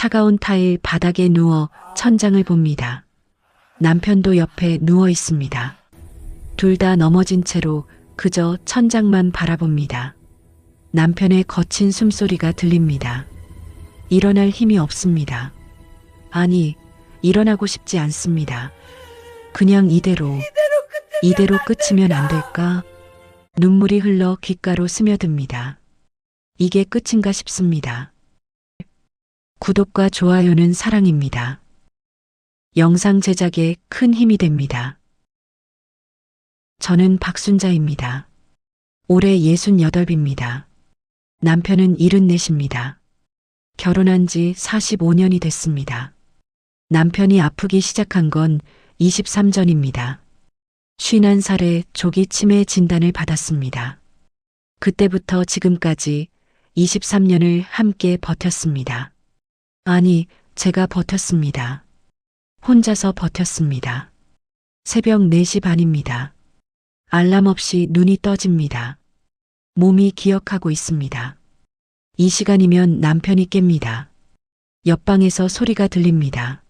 차가운 타일 바닥에 누워 천장을 봅니다. 남편도 옆에 누워 있습니다. 둘 다 넘어진 채로 그저 천장만 바라봅니다. 남편의 거친 숨소리가 들립니다. 일어날 힘이 없습니다. 아니, 일어나고 싶지 않습니다. 그냥 이대로 끝이면 안 될까? 눈물이 흘러 귓가로 스며듭니다. 이게 끝인가 싶습니다. 구독과 좋아요는 사랑입니다. 영상 제작에 큰 힘이 됩니다. 저는 박순자입니다. 올해 68입니다. 남편은 74입니다. 결혼한 지 45년이 됐습니다. 남편이 아프기 시작한 건 23전입니다. 51살에 조기 치매 진단을 받았습니다. 그때부터 지금까지 23년을 함께 버텼습니다. 아니, 제가 버텼습니다. 혼자서 버텼습니다. 새벽 4시 반입니다. 알람 없이 눈이 떠집니다. 몸이 기억하고 있습니다. 이 시간이면 남편이 깹니다. 옆방에서 소리가 들립니다.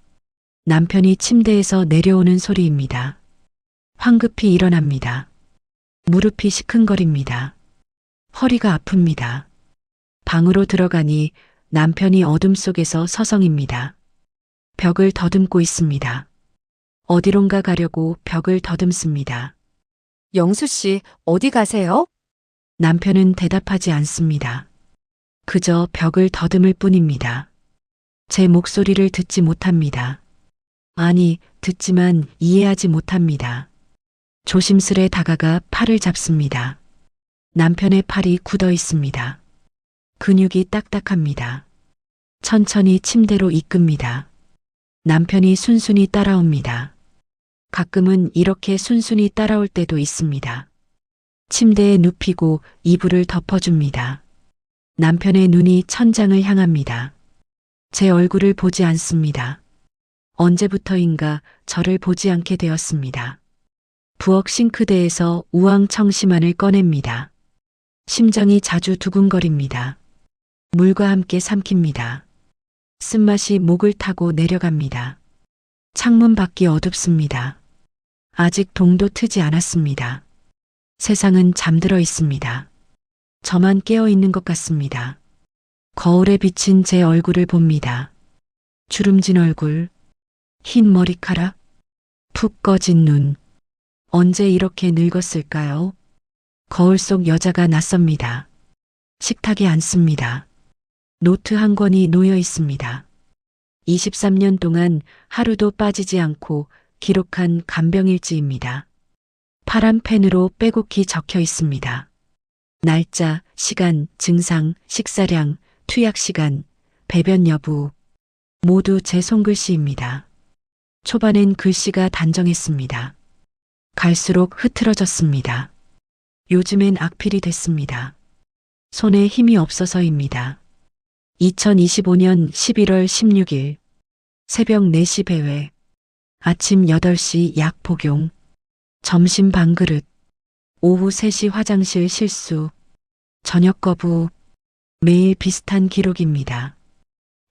남편이 침대에서 내려오는 소리입니다. 황급히 일어납니다. 무릎이 시큰거립니다. 허리가 아픕니다. 방으로 들어가니 남편이 어둠 속에서 서성입니다. 벽을 더듬고 있습니다. 어디론가 가려고 벽을 더듬습니다. 영수 씨, 어디 가세요? 남편은 대답하지 않습니다. 그저 벽을 더듬을 뿐입니다. 제 목소리를 듣지 못합니다. 아니, 듣지만 이해하지 못합니다. 조심스레 다가가 팔을 잡습니다. 남편의 팔이 굳어 있습니다. 근육이 딱딱합니다. 천천히 침대로 이끕니다. 남편이 순순히 따라옵니다. 가끔은 이렇게 순순히 따라올 때도 있습니다. 침대에 눕히고 이불을 덮어줍니다. 남편의 눈이 천장을 향합니다. 제 얼굴을 보지 않습니다. 언제부터인가 저를 보지 않게 되었습니다. 부엌 싱크대에서 우황 청심환을 꺼냅니다. 심장이 자주 두근거립니다. 물과 함께 삼킵니다. 쓴맛이 목을 타고 내려갑니다. 창문 밖이 어둡습니다. 아직 동도 트지 않았습니다. 세상은 잠들어 있습니다. 저만 깨어 있는 것 같습니다. 거울에 비친 제 얼굴을 봅니다. 주름진 얼굴, 흰 머리카락, 푹 꺼진 눈. 언제 이렇게 늙었을까요? 거울 속 여자가 낯섭니다. 식탁에 앉습니다. 노트 한 권이 놓여 있습니다. 23년 동안 하루도 빠지지 않고 기록한 간병일지입니다. 파란 펜으로 빼곡히 적혀 있습니다. 날짜, 시간, 증상, 식사량, 투약 시간, 배변 여부. 모두 제 손글씨입니다. 초반엔 글씨가 단정했습니다. 갈수록 흐트러졌습니다. 요즘엔 악필이 됐습니다. 손에 힘이 없어서입니다. 2025년 11월 16일 새벽 4시 배회, 아침 8시 약 복용, 점심 반그릇, 오후 3시 화장실 실수, 저녁 거부, 매일 비슷한 기록입니다.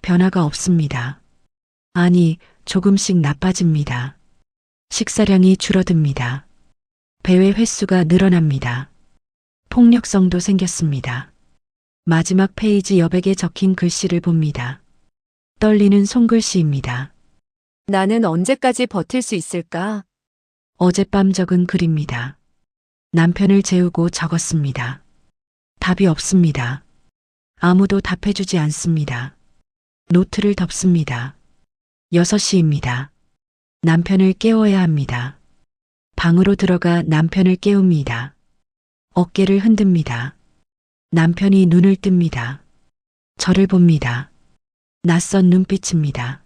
변화가 없습니다. 아니, 조금씩 나빠집니다. 식사량이 줄어듭니다. 배회 횟수가 늘어납니다. 폭력성도 생겼습니다. 마지막 페이지 여백에 적힌 글씨를 봅니다. 떨리는 손글씨입니다. 나는 언제까지 버틸 수 있을까? 어젯밤 적은 글입니다. 남편을 재우고 적었습니다. 답이 없습니다. 아무도 답해주지 않습니다. 노트를 덮습니다. 6시입니다. 남편을 깨워야 합니다. 방으로 들어가 남편을 깨웁니다. 어깨를 흔듭니다. 남편이 눈을 뜹니다. 저를 봅니다. 낯선 눈빛입니다.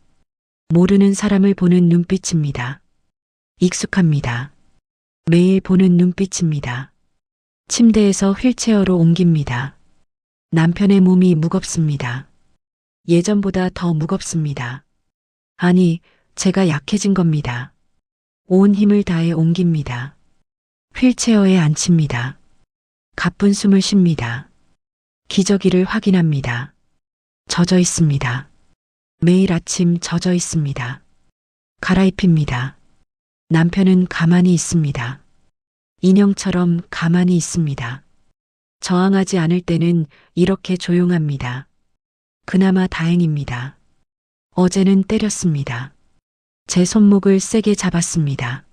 모르는 사람을 보는 눈빛입니다. 익숙합니다. 매일 보는 눈빛입니다. 침대에서 휠체어로 옮깁니다. 남편의 몸이 무겁습니다. 예전보다 더 무겁습니다. 아니, 제가 약해진 겁니다. 온 힘을 다해 옮깁니다. 휠체어에 앉힙니다. 가쁜 숨을 쉽니다. 기저귀를 확인합니다. 젖어 있습니다. 매일 아침 젖어 있습니다. 갈아입힙니다. 남편은 가만히 있습니다. 인형처럼 가만히 있습니다. 저항하지 않을 때는 이렇게 조용합니다. 그나마 다행입니다. 어제는 때렸습니다. 제 손목을 세게 잡았습니다.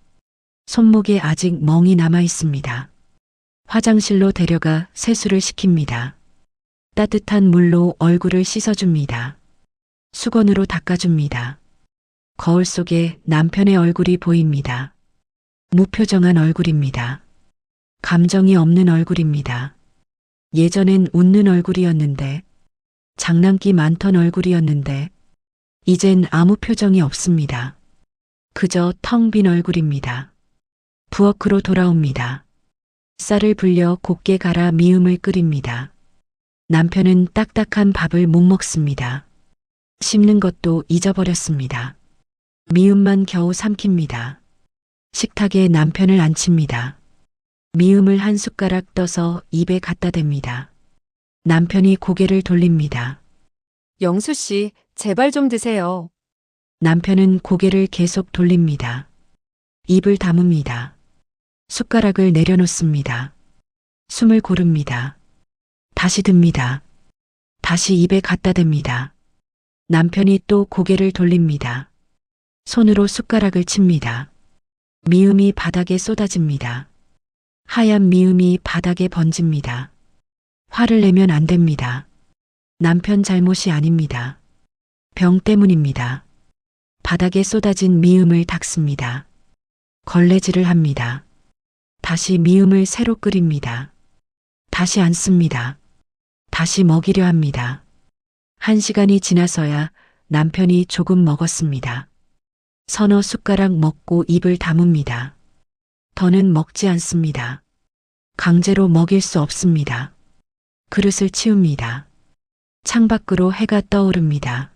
손목에 아직 멍이 남아 있습니다. 화장실로 데려가 세수를 시킵니다. 따뜻한 물로 얼굴을 씻어줍니다. 수건으로 닦아줍니다. 거울 속에 남편의 얼굴이 보입니다. 무표정한 얼굴입니다. 감정이 없는 얼굴입니다. 예전엔 웃는 얼굴이었는데, 장난기 많던 얼굴이었는데, 이젠 아무 표정이 없습니다. 그저 텅 빈 얼굴입니다. 부엌으로 돌아옵니다. 쌀을 불려 곱게 갈아 미음을 끓입니다. 남편은 딱딱한 밥을 못 먹습니다. 씹는 것도 잊어버렸습니다. 미음만 겨우 삼킵니다. 식탁에 남편을 앉힙니다. 미음을 한 숟가락 떠서 입에 갖다 댑니다. 남편이 고개를 돌립니다. 영수 씨, 제발 좀 드세요. 남편은 고개를 계속 돌립니다. 입을 다뭅니다. 숟가락을 내려놓습니다. 숨을 고릅니다. 다시 듭니다. 다시 입에 갖다 댑니다. 남편이 또 고개를 돌립니다. 손으로 숟가락을 칩니다. 미음이 바닥에 쏟아집니다. 하얀 미음이 바닥에 번집니다. 화를 내면 안 됩니다. 남편 잘못이 아닙니다. 병 때문입니다. 바닥에 쏟아진 미음을 닦습니다. 걸레질을 합니다. 다시 미음을 새로 끓입니다. 다시 앉습니다. 다시 먹이려 합니다. 1시간이 지나서야 남편이 조금 먹었습니다. 서너 숟가락 먹고 입을 다뭅니다. 더는 먹지 않습니다. 강제로 먹일 수 없습니다. 그릇을 치웁니다. 창밖으로 해가 떠오릅니다.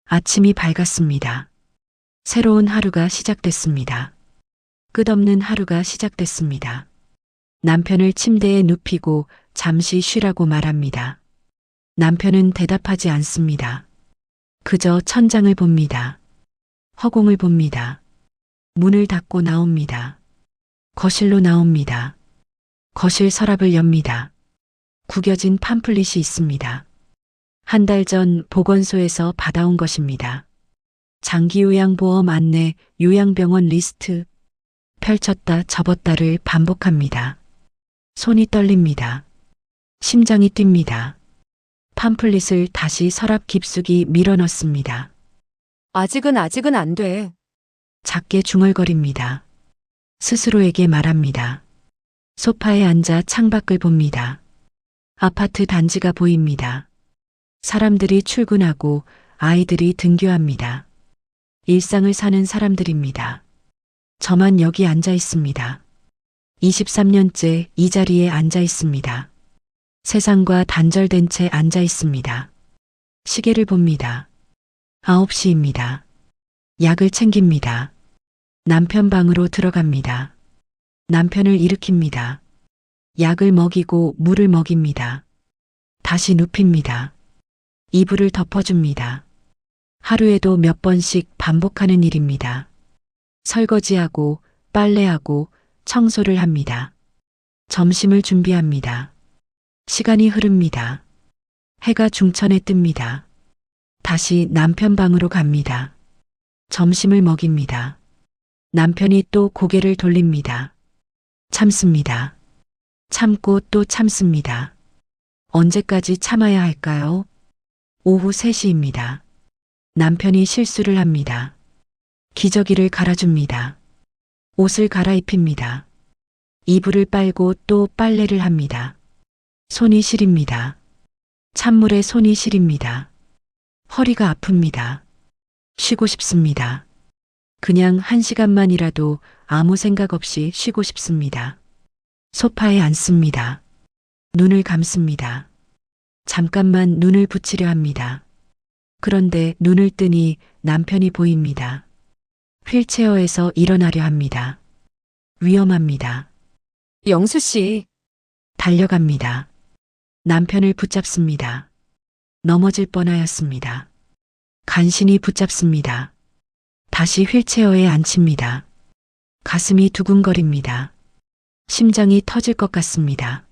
아침이 밝았습니다. 새로운 하루가 시작됐습니다. 끝없는 하루가 시작됐습니다. 남편을 침대에 눕히고 잠시 쉬라고 말합니다. 남편은 대답하지 않습니다. 그저 천장을 봅니다. 허공을 봅니다. 문을 닫고 나옵니다. 거실로 나옵니다. 거실 서랍을 엽니다. 구겨진 팜플릿이 있습니다. 1달 전 보건소에서 받아온 것입니다. 장기요양보험 안내 요양병원 리스트. 펼쳤다 접었다를 반복합니다. 손이 떨립니다. 심장이 뜁니다. 팜플릿을 다시 서랍 깊숙이 밀어넣습니다. 아직은 안 돼. 작게 중얼거립니다. 스스로에게 말합니다. 소파에 앉아 창밖을 봅니다. 아파트 단지가 보입니다. 사람들이 출근하고 아이들이 등교합니다. 일상을 사는 사람들입니다. 저만 여기 앉아 있습니다. 23년째 이 자리에 앉아 있습니다. 세상과 단절된 채 앉아 있습니다. 시계를 봅니다. 9시입니다. 약을 챙깁니다. 남편 방으로 들어갑니다. 남편을 일으킵니다. 약을 먹이고 물을 먹입니다. 다시 눕힙니다. 이불을 덮어줍니다. 하루에도 몇 번씩 반복하는 일입니다. 설거지하고 빨래하고 청소를 합니다. 점심을 준비합니다. 시간이 흐릅니다. 해가 중천에 뜹니다. 다시 남편 방으로 갑니다. 점심을 먹입니다. 남편이 또 고개를 돌립니다. 참습니다. 참고 또 참습니다. 언제까지 참아야 할까요? 오후 3시입니다. 남편이 실수를 합니다. 기저귀를 갈아줍니다. 옷을 갈아입힙니다. 이불을 빨고 또 빨래를 합니다. 손이 시립니다. 찬물에 손이 시립니다. 허리가 아픕니다. 쉬고 싶습니다. 그냥 1시간만이라도 아무 생각 없이 쉬고 싶습니다. 소파에 앉습니다. 눈을 감습니다. 잠깐만 눈을 붙이려 합니다. 그런데 눈을 뜨니 남편이 보입니다. 휠체어에서 일어나려 합니다. 위험합니다. 영수 씨, 달려갑니다. 남편을 붙잡습니다. 넘어질 뻔하였습니다. 간신히 붙잡습니다. 다시 휠체어에 앉힙니다. 가슴이 두근거립니다. 심장이 터질 것 같습니다.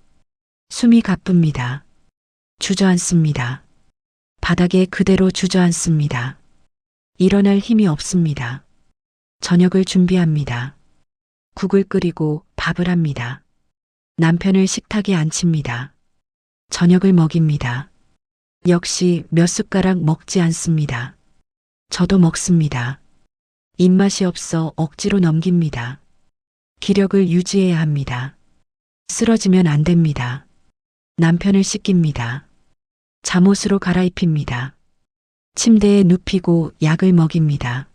숨이 가쁩니다. 주저앉습니다. 바닥에 그대로 주저앉습니다. 일어날 힘이 없습니다. 저녁을 준비합니다. 국을 끓이고 밥을 합니다. 남편을 식탁에 앉힙니다. 저녁을 먹입니다. 역시 몇 숟가락 먹지 않습니다. 저도 먹습니다. 입맛이 없어 억지로 넘깁니다. 기력을 유지해야 합니다. 쓰러지면 안 됩니다. 남편을 씻깁니다. 잠옷으로 갈아입힙니다. 침대에 눕히고 약을 먹입니다.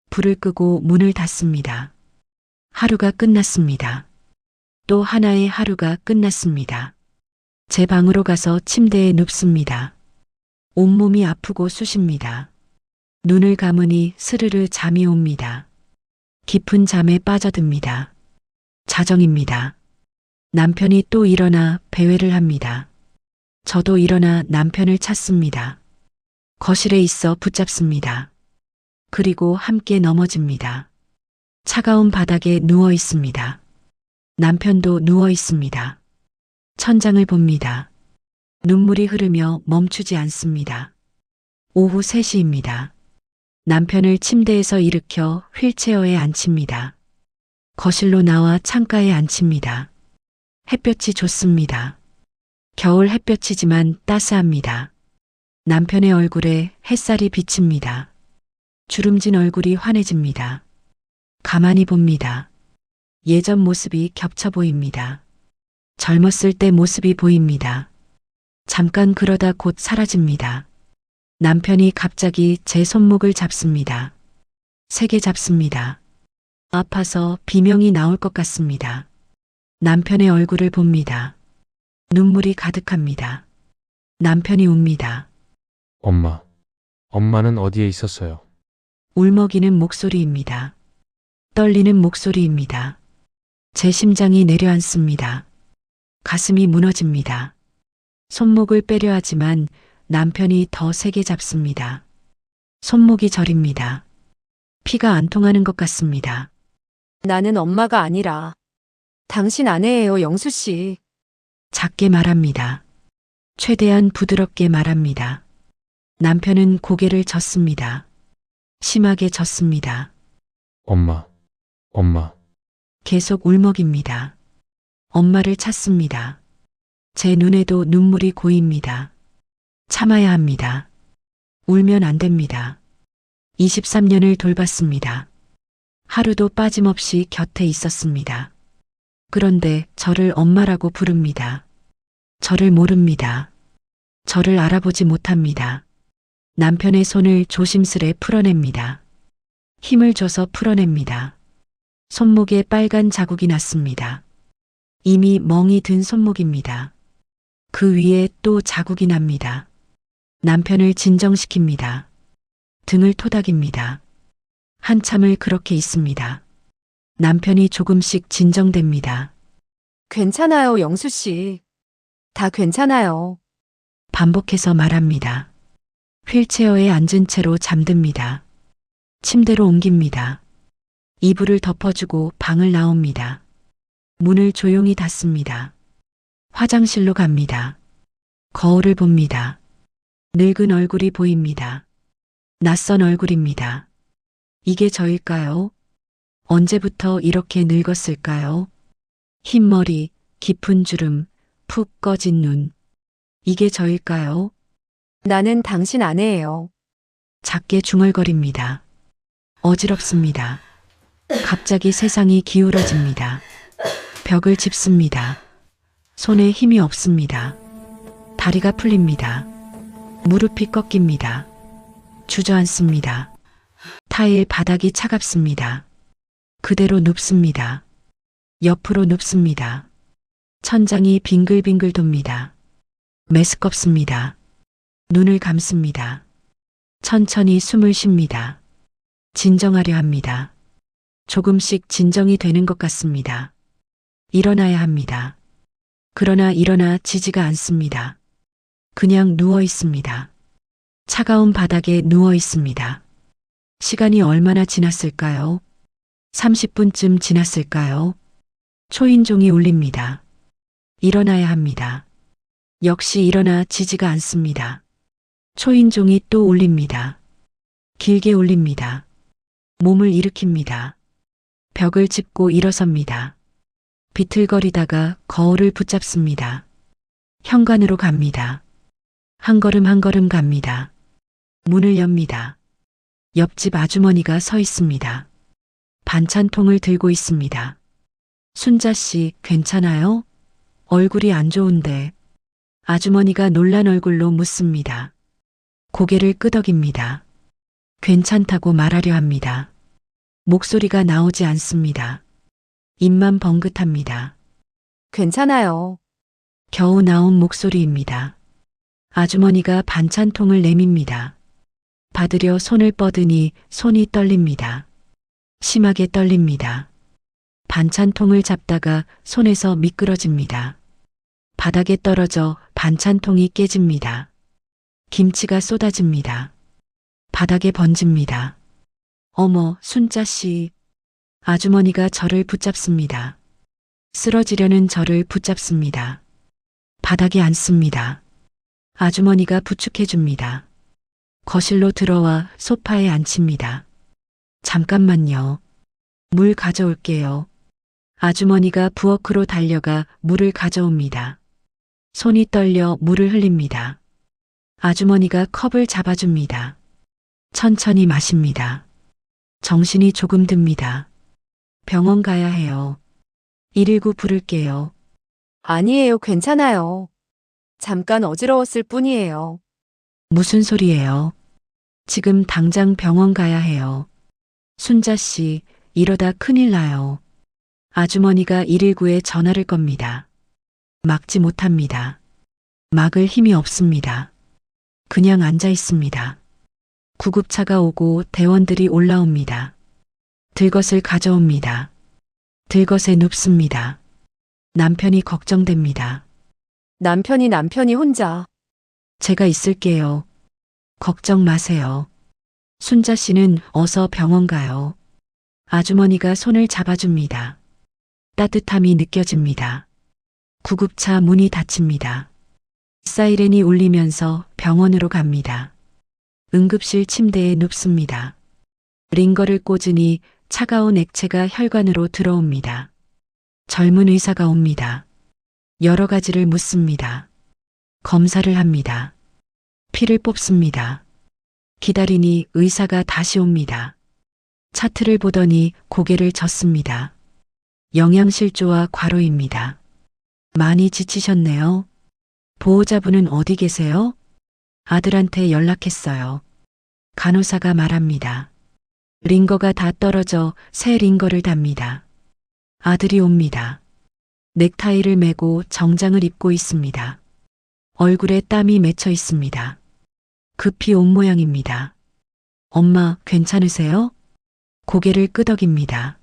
불을 끄고 문을 닫습니다. 하루가 끝났습니다. 또 하나의 하루가 끝났습니다. 제 방으로 가서 침대에 눕습니다. 온몸이 아프고 쑤십니다. 눈을 감으니 스르르 잠이 옵니다. 깊은 잠에 빠져듭니다. 자정입니다. 남편이 또 일어나 배회를 합니다. 저도 일어나 남편을 찾습니다. 거실에 있어 붙잡습니다. 그리고 함께 넘어집니다. 차가운 바닥에 누워 있습니다. 남편도 누워 있습니다. 천장을 봅니다. 눈물이 흐르며 멈추지 않습니다. 오후 3시입니다. 남편을 침대에서 일으켜 휠체어에 앉힙니다. 거실로 나와 창가에 앉힙니다. 햇볕이 좋습니다. 겨울 햇볕이지만 따스합니다. 남편의 얼굴에 햇살이 비칩니다. 주름진 얼굴이 환해집니다. 가만히 봅니다. 예전 모습이 겹쳐 보입니다. 젊었을 때 모습이 보입니다. 잠깐 그러다 곧 사라집니다. 남편이 갑자기 제 손목을 잡습니다. 세게 잡습니다. 아파서 비명이 나올 것 같습니다. 남편의 얼굴을 봅니다. 눈물이 가득합니다. 남편이 웁니다. 엄마. 엄마는 어디에 있었어요? 울먹이는 목소리입니다. 떨리는 목소리입니다. 제 심장이 내려앉습니다. 가슴이 무너집니다. 손목을 빼려 하지만 남편이 더 세게 잡습니다. 손목이 저립니다. 피가 안 통하는 것 같습니다. 나는 엄마가 아니라 당신 아내예요, 영수 씨. 작게 말합니다. 최대한 부드럽게 말합니다. 남편은 고개를 젓습니다. 심하게 젓습니다. 엄마. 엄마. 계속 울먹입니다. 엄마를 찾습니다. 제 눈에도 눈물이 고입니다. 참아야 합니다. 울면 안 됩니다. 23년을 돌봤습니다. 하루도 빠짐없이 곁에 있었습니다. 그런데 저를 엄마라고 부릅니다. 저를 모릅니다. 저를 알아보지 못합니다. 남편의 손을 조심스레 풀어냅니다. 힘을 줘서 풀어냅니다. 손목에 빨간 자국이 났습니다. 이미 멍이 든 손목입니다. 그 위에 또 자국이 납니다. 남편을 진정시킵니다. 등을 토닥입니다. 한참을 그렇게 있습니다. 남편이 조금씩 진정됩니다. 괜찮아요, 영수 씨. 다 괜찮아요. 반복해서 말합니다. 휠체어에 앉은 채로 잠듭니다. 침대로 옮깁니다. 이불을 덮어주고 방을 나옵니다. 문을 조용히 닫습니다. 화장실로 갑니다. 거울을 봅니다. 늙은 얼굴이 보입니다. 낯선 얼굴입니다. 이게 저일까요? 언제부터 이렇게 늙었을까요? 흰 머리, 깊은 주름, 푹 꺼진 눈. 이게 저일까요? 나는 당신 아내예요. 작게 중얼거립니다. 어지럽습니다. 갑자기 세상이 기울어집니다. 벽을 짚습니다. 손에 힘이 없습니다. 다리가 풀립니다. 무릎이 꺾입니다. 주저앉습니다. 타일 바닥이 차갑습니다. 그대로 눕습니다. 옆으로 눕습니다. 천장이 빙글빙글 돕니다. 메스껍습니다. 눈을 감습니다. 천천히 숨을 쉽니다. 진정하려 합니다. 조금씩 진정이 되는 것 같습니다. 일어나야 합니다. 그러나 일어나 지지가 않습니다. 그냥 누워 있습니다. 차가운 바닥에 누워 있습니다. 시간이 얼마나 지났을까요? 30분쯤 지났을까요? 초인종이 울립니다. 일어나야 합니다. 역시 일어나지지가 않습니다. 초인종이 또 울립니다. 길게 울립니다. 몸을 일으킵니다. 벽을 짚고 일어섭니다. 비틀거리다가 거울을 붙잡습니다. 현관으로 갑니다. 한 걸음 한 걸음 갑니다. 문을 엽니다. 옆집 아주머니가 서 있습니다. 반찬통을 들고 있습니다. 순자 씨, 괜찮아요? 얼굴이 안 좋은데. 아주머니가 놀란 얼굴로 묻습니다. 고개를 끄덕입니다. 괜찮다고 말하려 합니다. 목소리가 나오지 않습니다. 입만 벙긋합니다. 괜찮아요. 겨우 나온 목소리입니다. 아주머니가 반찬통을 내밉니다. 받으려 손을 뻗으니 손이 떨립니다. 심하게 떨립니다. 반찬통을 잡다가 손에서 미끄러집니다. 바닥에 떨어져 반찬통이 깨집니다. 김치가 쏟아집니다. 바닥에 번집니다. 어머, 순자 씨. 아주머니가 저를 붙잡습니다. 쓰러지려는 저를 붙잡습니다. 바닥에 앉습니다. 아주머니가 부축해 줍니다. 거실로 들어와 소파에 앉힙니다. 잠깐만요. 물 가져올게요. 아주머니가 부엌으로 달려가 물을 가져옵니다. 손이 떨려 물을 흘립니다. 아주머니가 컵을 잡아줍니다. 천천히 마십니다. 정신이 조금 듭니다. 병원 가야 해요. 119 부를게요. 아니에요, 괜찮아요. 잠깐 어지러웠을 뿐이에요. 무슨 소리예요? 지금 당장 병원 가야 해요. 순자 씨, 이러다 큰일 나요. 아주머니가 119에 전화를 겁니다. 막지 못합니다. 막을 힘이 없습니다. 그냥 앉아 있습니다. 구급차가 오고 대원들이 올라옵니다. 들것을 가져옵니다. 들것에 눕습니다. 남편이 걱정됩니다. 남편이 혼자. 제가 있을게요. 걱정 마세요. 순자 씨는 어서 병원 가요. 아주머니가 손을 잡아줍니다. 따뜻함이 느껴집니다. 구급차 문이 닫힙니다. 사이렌이 울리면서 병원으로 갑니다. 응급실 침대에 눕습니다. 링거를 꽂으니 차가운 액체가 혈관으로 들어옵니다. 젊은 의사가 옵니다. 여러 가지를 묻습니다. 검사를 합니다. 피를 뽑습니다. 기다리니 의사가 다시 옵니다. 차트를 보더니 고개를 젓습니다. 영양실조와 과로입니다. 많이 지치셨네요. 보호자분은 어디 계세요? 아들한테 연락했어요. 간호사가 말합니다. 링거가 다 떨어져 새 링거를 답니다. 아들이 옵니다. 넥타이를 매고 정장을 입고 있습니다. 얼굴에 땀이 맺혀 있습니다. 급히 온 모양입니다. 엄마, 괜찮으세요? 고개를 끄덕입니다.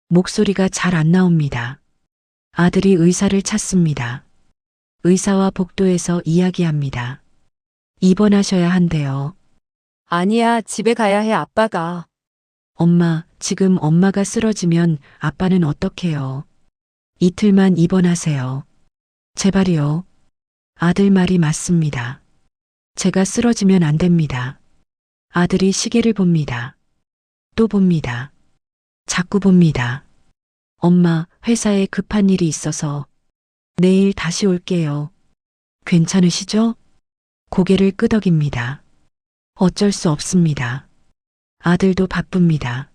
목소리가 잘 안 나옵니다. 아들이 의사를 찾습니다. 의사와 복도에서 이야기합니다. 입원하셔야 한대요. 아니야, 집에 가야 해, 아빠가. 엄마, 지금 엄마가 쓰러지면 아빠는 어떡해요? 이틀만 입원하세요. 제발이요. 아들 말이 맞습니다. 제가 쓰러지면 안 됩니다. 아들이 시계를 봅니다. 또 봅니다. 자꾸 봅니다. 엄마, 회사에 급한 일이 있어서 내일 다시 올게요. 괜찮으시죠? 고개를 끄덕입니다. 어쩔 수 없습니다. 아들도 바쁩니다.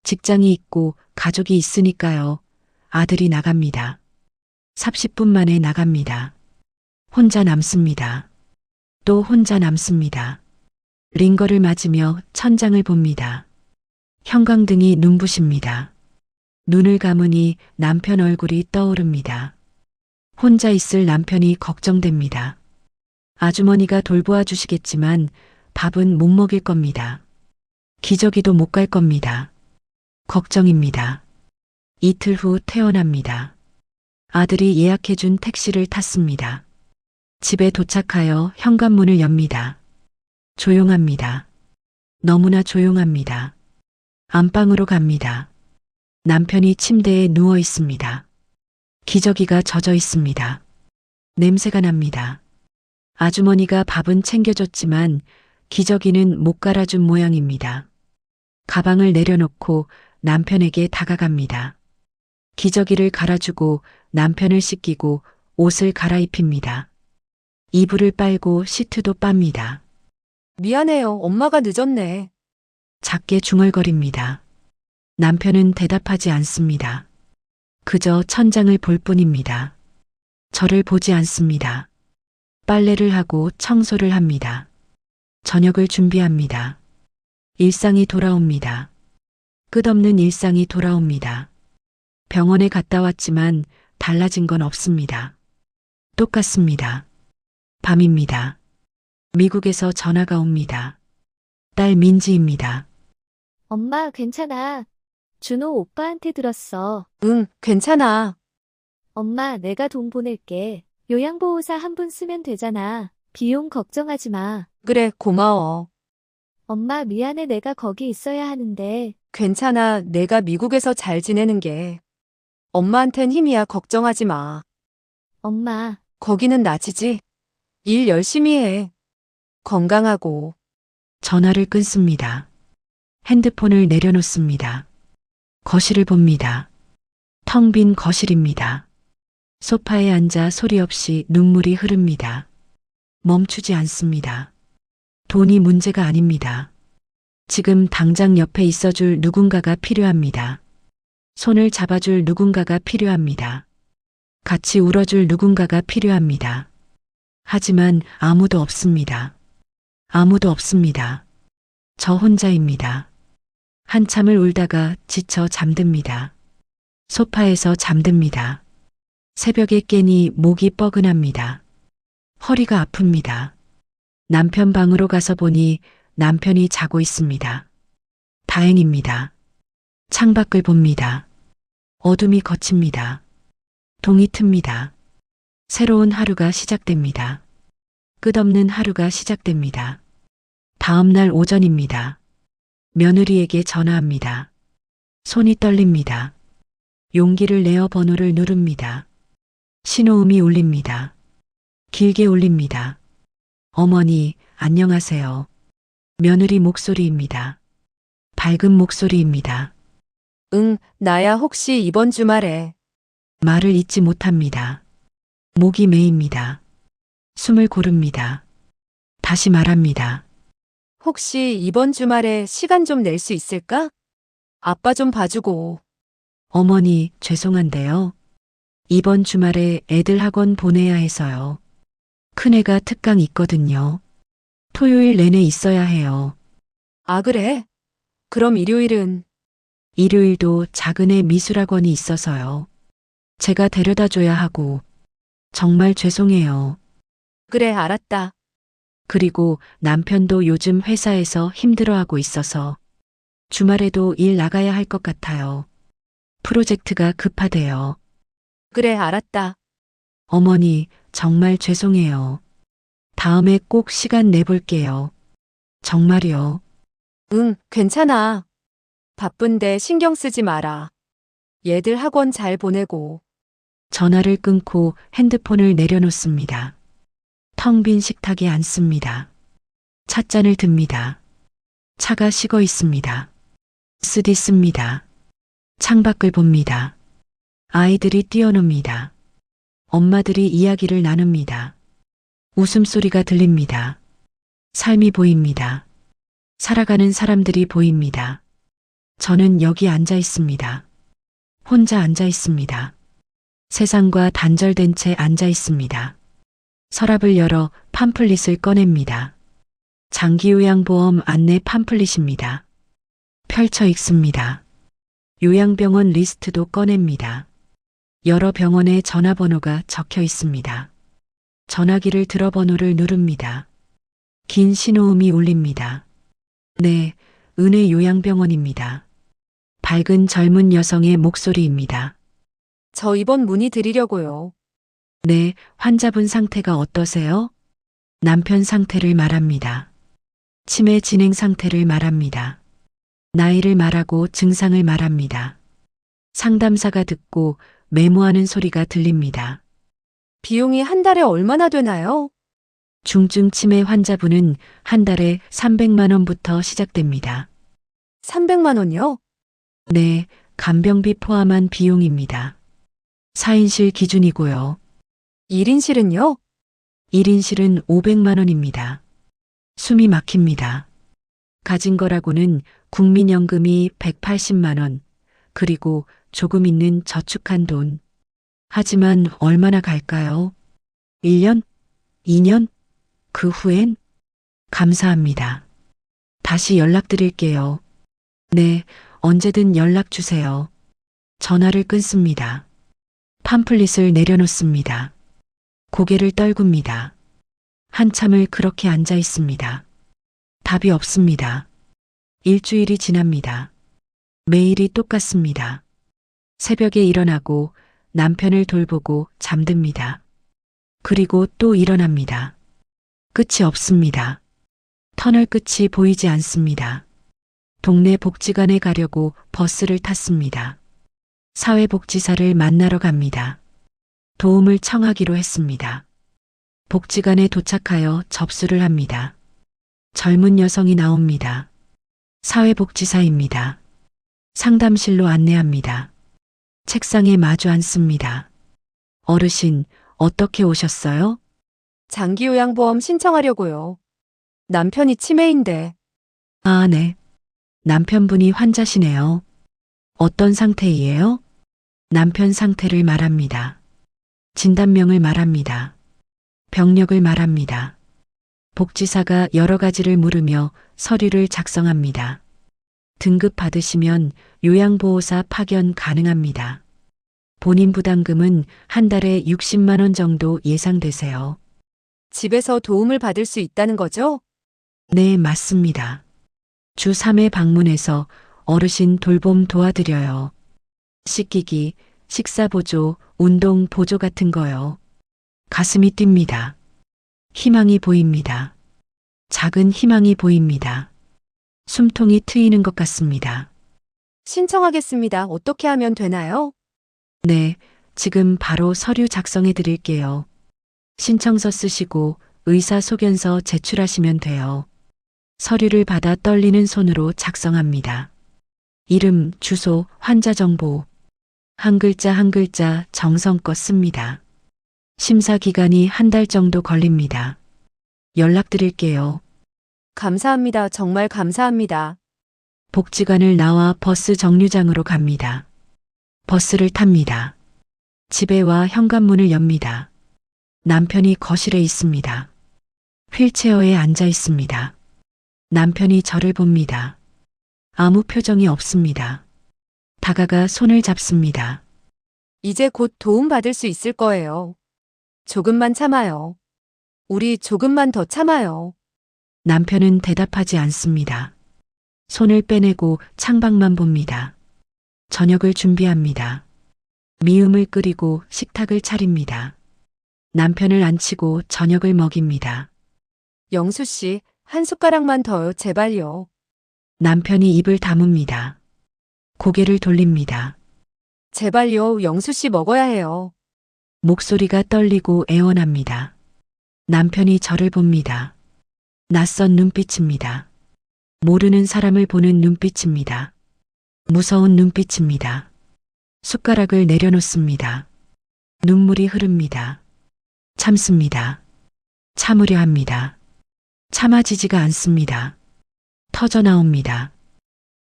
직장이 있고 가족이 있으니까요. 아들이 나갑니다. 30분 만에 나갑니다. 혼자 남습니다. 또 혼자 남습니다. 링거를 맞으며 천장을 봅니다. 형광등이 눈부십니다. 눈을 감으니 남편 얼굴이 떠오릅니다. 혼자 있을 남편이 걱정됩니다. 아주머니가 돌보아 주시겠지만 밥은 못 먹일 겁니다. 기저귀도 못 갈 겁니다. 걱정입니다. 이틀 후 퇴원합니다. 아들이 예약해준 택시를 탔습니다. 집에 도착하여 현관문을 엽니다. 조용합니다. 너무나 조용합니다. 안방으로 갑니다. 남편이 침대에 누워 있습니다. 기저귀가 젖어 있습니다. 냄새가 납니다. 아주머니가 밥은 챙겨줬지만 기저귀는 못 갈아준 모양입니다. 가방을 내려놓고 남편에게 다가갑니다. 기저귀를 갈아주고 남편을 씻기고 옷을 갈아입힙니다. 이불을 빨고 시트도 빱니다. 미안해요. 엄마가 늦었네. 작게 중얼거립니다. 남편은 대답하지 않습니다. 그저 천장을 볼 뿐입니다. 저를 보지 않습니다. 빨래를 하고 청소를 합니다. 저녁을 준비합니다. 일상이 돌아옵니다. 끝없는 일상이 돌아옵니다. 병원에 갔다 왔지만 달라진 건 없습니다. 똑같습니다. 밤입니다. 미국에서 전화가 옵니다. 딸 민지입니다. 엄마, 괜찮아. 준호 오빠한테 들었어. 응, 괜찮아. 엄마, 내가 돈 보낼게. 요양보호사 한 분 쓰면 되잖아. 비용 걱정하지 마. 그래, 고마워. 엄마, 미안해. 내가 거기 있어야 하는데. 괜찮아. 내가 미국에서 잘 지내는 게. 엄마한텐 힘이야. 걱정하지 마. 엄마, 거기는 낮이지. 일 열심히 해. 건강하고. 전화를 끊습니다. 핸드폰을 내려놓습니다. 거실을 봅니다. 텅 빈 거실입니다. 소파에 앉아 소리 없이 눈물이 흐릅니다. 멈추지 않습니다. 돈이 문제가 아닙니다. 지금 당장 옆에 있어줄 누군가가 필요합니다. 손을 잡아줄 누군가가 필요합니다. 같이 울어줄 누군가가 필요합니다. 하지만 아무도 없습니다. 아무도 없습니다. 저 혼자입니다. 한참을 울다가 지쳐 잠듭니다. 소파에서 잠듭니다. 새벽에 깨니 목이 뻐근합니다. 허리가 아픕니다. 남편 방으로 가서 보니 남편이 자고 있습니다. 다행입니다. 창밖을 봅니다. 어둠이 걷힙니다. 동이 틉니다. 새로운 하루가 시작됩니다. 끝없는 하루가 시작됩니다. 다음 날 오전입니다. 며느리에게 전화합니다. 손이 떨립니다. 용기를 내어 번호를 누릅니다. 신호음이 울립니다. 길게 울립니다. 어머니, 안녕하세요. 며느리 목소리입니다. 밝은 목소리입니다. 응, 나야. 혹시 이번 주말에. 말을 잇지 못합니다. 목이 메입니다. 숨을 고릅니다. 다시 말합니다. 혹시 이번 주말에 시간 좀 낼 수 있을까? 아빠 좀 봐주고. 어머니, 죄송한데요. 이번 주말에 애들 학원 보내야 해서요. 큰애가 특강 있거든요. 토요일 내내 있어야 해요. 아, 그래? 그럼 일요일은? 일요일도 작은애 미술학원이 있어서요. 제가 데려다 줘야 하고. 정말 죄송해요. 그래, 알았다. 그리고 남편도 요즘 회사에서 힘들어하고 있어서 주말에도 일 나가야 할 것 같아요. 프로젝트가 급하대요. 그래, 알았다. 어머니, 정말 죄송해요. 다음에 꼭 시간 내볼게요. 정말요. 응, 괜찮아. 바쁜데 신경 쓰지 마라. 얘들 학원 잘 보내고. 전화를 끊고 핸드폰을 내려놓습니다. 텅 빈 식탁에 앉습니다. 찻잔을 듭니다. 차가 식어 있습니다. 쓰디씁니다. 창밖을 봅니다. 아이들이 뛰어놉니다. 엄마들이 이야기를 나눕니다. 웃음소리가 들립니다. 삶이 보입니다. 살아가는 사람들이 보입니다. 저는 여기 앉아 있습니다. 혼자 앉아 있습니다. 세상과 단절된 채 앉아 있습니다. 서랍을 열어 팜플릿을 꺼냅니다. 장기요양보험 안내 팜플릿입니다. 펼쳐 읽습니다. 요양병원 리스트도 꺼냅니다. 여러 병원의 전화번호가 적혀 있습니다. 전화기를 들어 번호를 누릅니다. 긴 신호음이 울립니다. 네, 은혜 요양병원입니다. 밝은 젊은 여성의 목소리입니다. 저 이번 문의 드리려고요. 네, 환자분 상태가 어떠세요? 남편 상태를 말합니다. 치매 진행 상태를 말합니다. 나이를 말하고 증상을 말합니다. 상담사가 듣고 메모하는 소리가 들립니다. 비용이 한 달에 얼마나 되나요? 중증 치매 환자분은 한 달에 300만 원부터 시작됩니다. 300만 원이요? 네, 간병비 포함한 비용입니다. 4인실 기준이고요. 1인실은요? 1인실은 500만 원입니다. 숨이 막힙니다. 가진 거라고는 국민연금이 180만 원, 그리고 조금 있는 저축한 돈. 하지만 얼마나 갈까요? 1년? 2년? 그 후엔? 감사합니다. 다시 연락드릴게요. 네, 언제든 연락 주세요. 전화를 끊습니다. 팜플릿을 내려놓습니다. 고개를 떨굽니다. 한참을 그렇게 앉아 있습니다. 답이 없습니다. 일주일이 지납니다. 매일이 똑같습니다. 새벽에 일어나고 남편을 돌보고 잠듭니다. 그리고 또 일어납니다. 끝이 없습니다. 터널 끝이 보이지 않습니다. 동네 복지관에 가려고 버스를 탔습니다. 사회복지사를 만나러 갑니다. 도움을 청하기로 했습니다. 복지관에 도착하여 접수를 합니다. 젊은 여성이 나옵니다. 사회복지사입니다. 상담실로 안내합니다. 책상에 마주 앉습니다. 어르신, 어떻게 오셨어요? 장기요양보험 신청하려고요. 남편이 치매인데 아, 네. 남편분이 환자시네요. 어떤 상태이에요? 남편 상태를 말합니다. 진단명을 말합니다. 병력을 말합니다. 복지사가 여러 가지를 물으며 서류를 작성합니다. 등급 받으시면 요양보호사 파견 가능합니다. 본인 부담금은 한 달에 60만 원 정도 예상되세요. 집에서 도움을 받을 수 있다는 거죠? 네, 맞습니다. 주 3회 방문해서 어르신 돌봄 도와드려요. 씻기기, 식사 보조, 운동 보조 같은 거요. 가슴이 뜁니다. 희망이 보입니다. 작은 희망이 보입니다. 숨통이 트이는 것 같습니다. 신청하겠습니다. 어떻게 하면 되나요? 네, 지금 바로 서류 작성해 드릴게요. 신청서 쓰시고 의사소견서 제출하시면 돼요. 서류를 받아 떨리는 손으로 작성합니다. 이름, 주소, 환자 정보. 한 글자 한 글자 정성껏 씁니다. 심사 기간이 한 달 정도 걸립니다. 연락드릴게요. 감사합니다. 정말 감사합니다. 복지관을 나와 버스 정류장으로 갑니다. 버스를 탑니다. 집에 와 현관문을 엽니다. 남편이 거실에 있습니다. 휠체어에 앉아 있습니다. 남편이 저를 봅니다. 아무 표정이 없습니다. 다가가 손을 잡습니다. 이제 곧 도움받을 수 있을 거예요. 조금만 참아요. 우리 조금만 더 참아요. 남편은 대답하지 않습니다. 손을 빼내고 창밖만 봅니다. 저녁을 준비합니다. 미음을 끓이고 식탁을 차립니다. 남편을 앉히고 저녁을 먹입니다. 영수 씨, 한 숟가락만 더요. 제발요. 남편이 입을 다뭅니다. 고개를 돌립니다. 제발요. 영수 씨 먹어야 해요. 목소리가 떨리고 애원합니다. 남편이 저를 봅니다. 낯선 눈빛입니다. 모르는 사람을 보는 눈빛입니다. 무서운 눈빛입니다. 숟가락을 내려놓습니다. 눈물이 흐릅니다. 참습니다. 참으려 합니다. 참아지지가 않습니다. 터져 나옵니다.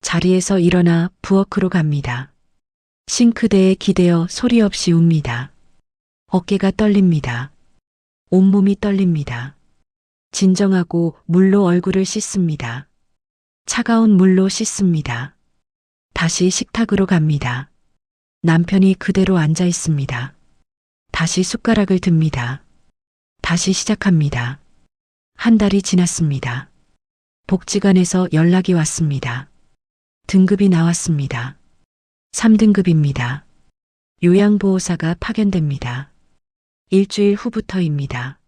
자리에서 일어나 부엌으로 갑니다. 싱크대에 기대어 소리 없이 웁니다. 어깨가 떨립니다. 온몸이 떨립니다. 진정하고 물로 얼굴을 씻습니다. 차가운 물로 씻습니다. 다시 식탁으로 갑니다. 남편이 그대로 앉아 있습니다. 다시 숟가락을 듭니다. 다시 시작합니다. 한 달이 지났습니다. 복지관에서 연락이 왔습니다. 등급이 나왔습니다. 3등급입니다. 요양보호사가 파견됩니다. 일주일 후부터입니다.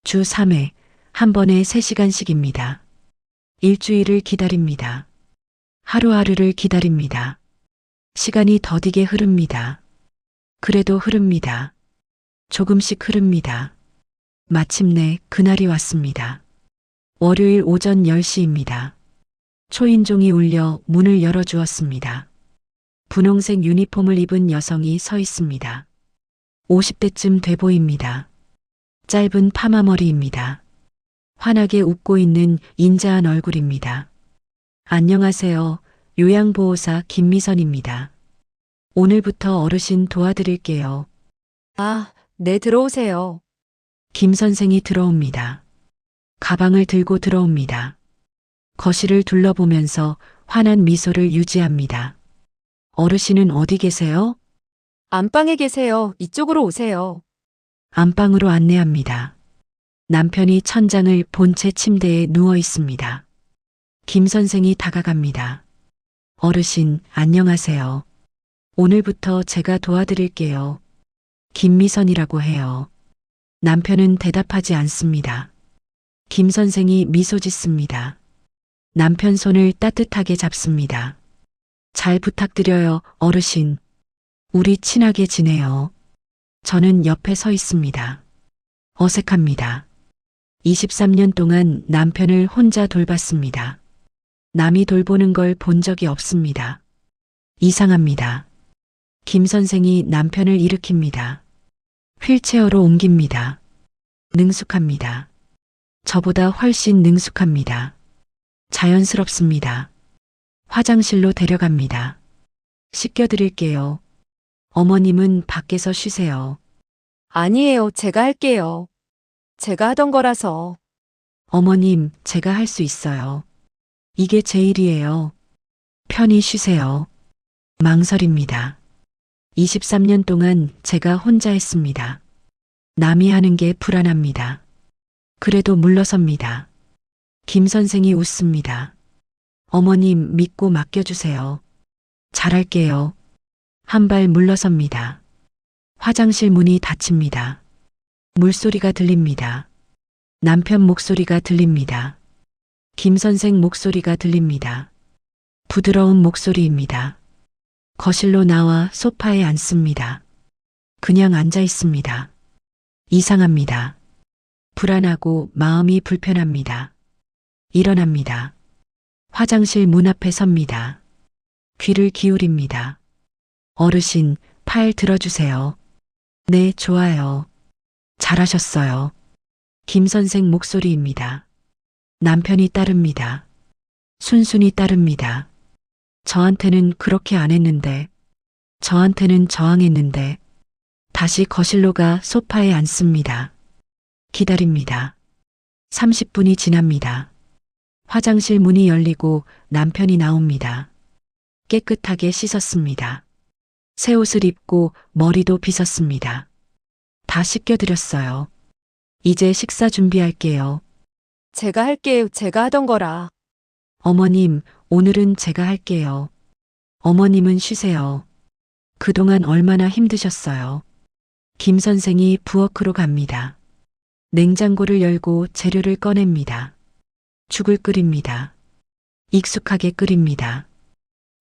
주 3회, 한 번에 3시간씩입니다. 일주일을 기다립니다. 하루하루를 기다립니다. 시간이 더디게 흐릅니다. 그래도 흐릅니다. 조금씩 흐릅니다. 마침내 그날이 왔습니다. 월요일 오전 10시입니다. 초인종이 울려 문을 열어주었습니다. 분홍색 유니폼을 입은 여성이 서 있습니다. 50대쯤 돼 보입니다. 짧은 파마머리입니다. 환하게 웃고 있는 인자한 얼굴입니다. 안녕하세요. 요양보호사 김미선입니다. 오늘부터 어르신 도와드릴게요. 아, 네, 들어오세요. 김 선생이 들어옵니다. 가방을 들고 들어옵니다. 거실을 둘러보면서 환한 미소를 유지합니다. 어르신은 어디 계세요? 안방에 계세요. 이쪽으로 오세요. 안방으로 안내합니다. 남편이 천장을 본 채 침대에 누워 있습니다. 김 선생이 다가갑니다. 어르신, 안녕하세요. 오늘부터 제가 도와드릴게요. 김미선이라고 해요. 남편은 대답하지 않습니다. 김 선생이 미소 짓습니다. 남편 손을 따뜻하게 잡습니다. 잘 부탁드려요, 어르신. 우리 친하게 지내요. 저는 옆에 서 있습니다. 어색합니다. 23년 동안 남편을 혼자 돌봤습니다. 남이 돌보는 걸 본 적이 없습니다. 이상합니다. 김 선생이 남편을 일으킵니다. 휠체어로 옮깁니다. 능숙합니다. 저보다 훨씬 능숙합니다. 자연스럽습니다. 화장실로 데려갑니다. 씻겨드릴게요. 어머님은 밖에서 쉬세요. 아니에요. 제가 할게요. 제가 하던 거라서. 어머님, 제가 할 수 있어요. 이게 제 일이에요. 편히 쉬세요. 망설입니다. 23년 동안 제가 혼자 했습니다. 남이 하는 게 불안합니다. 그래도 물러섭니다. 김 선생이 웃습니다. 어머님 믿고 맡겨주세요. 잘할게요. 한 발 물러섭니다. 화장실 문이 닫힙니다. 물소리가 들립니다. 남편 목소리가 들립니다. 김 선생 목소리가 들립니다. 부드러운 목소리입니다. 거실로 나와 소파에 앉습니다. 그냥 앉아 있습니다. 이상합니다. 불안하고 마음이 불편합니다. 일어납니다. 화장실 문 앞에 섭니다. 귀를 기울입니다. 어르신, 팔 들어주세요. 네, 좋아요. 잘하셨어요. 김 선생 목소리입니다. 남편이 따릅니다. 순순히 따릅니다. 저한테는 그렇게 안 했는데, 저한테는 저항했는데, 다시 거실로 가 소파에 앉습니다. 기다립니다. 30분이 지납니다. 화장실 문이 열리고 남편이 나옵니다. 깨끗하게 씻었습니다. 새 옷을 입고 머리도 빗었습니다. 다 씻겨드렸어요. 이제 식사 준비할게요. 제가 할게요. 제가 하던 거라. 어머님, 오늘은 제가 할게요. 어머님은 쉬세요. 그동안 얼마나 힘드셨어요. 김 선생이 부엌으로 갑니다. 냉장고를 열고 재료를 꺼냅니다. 죽을 끓입니다. 익숙하게 끓입니다.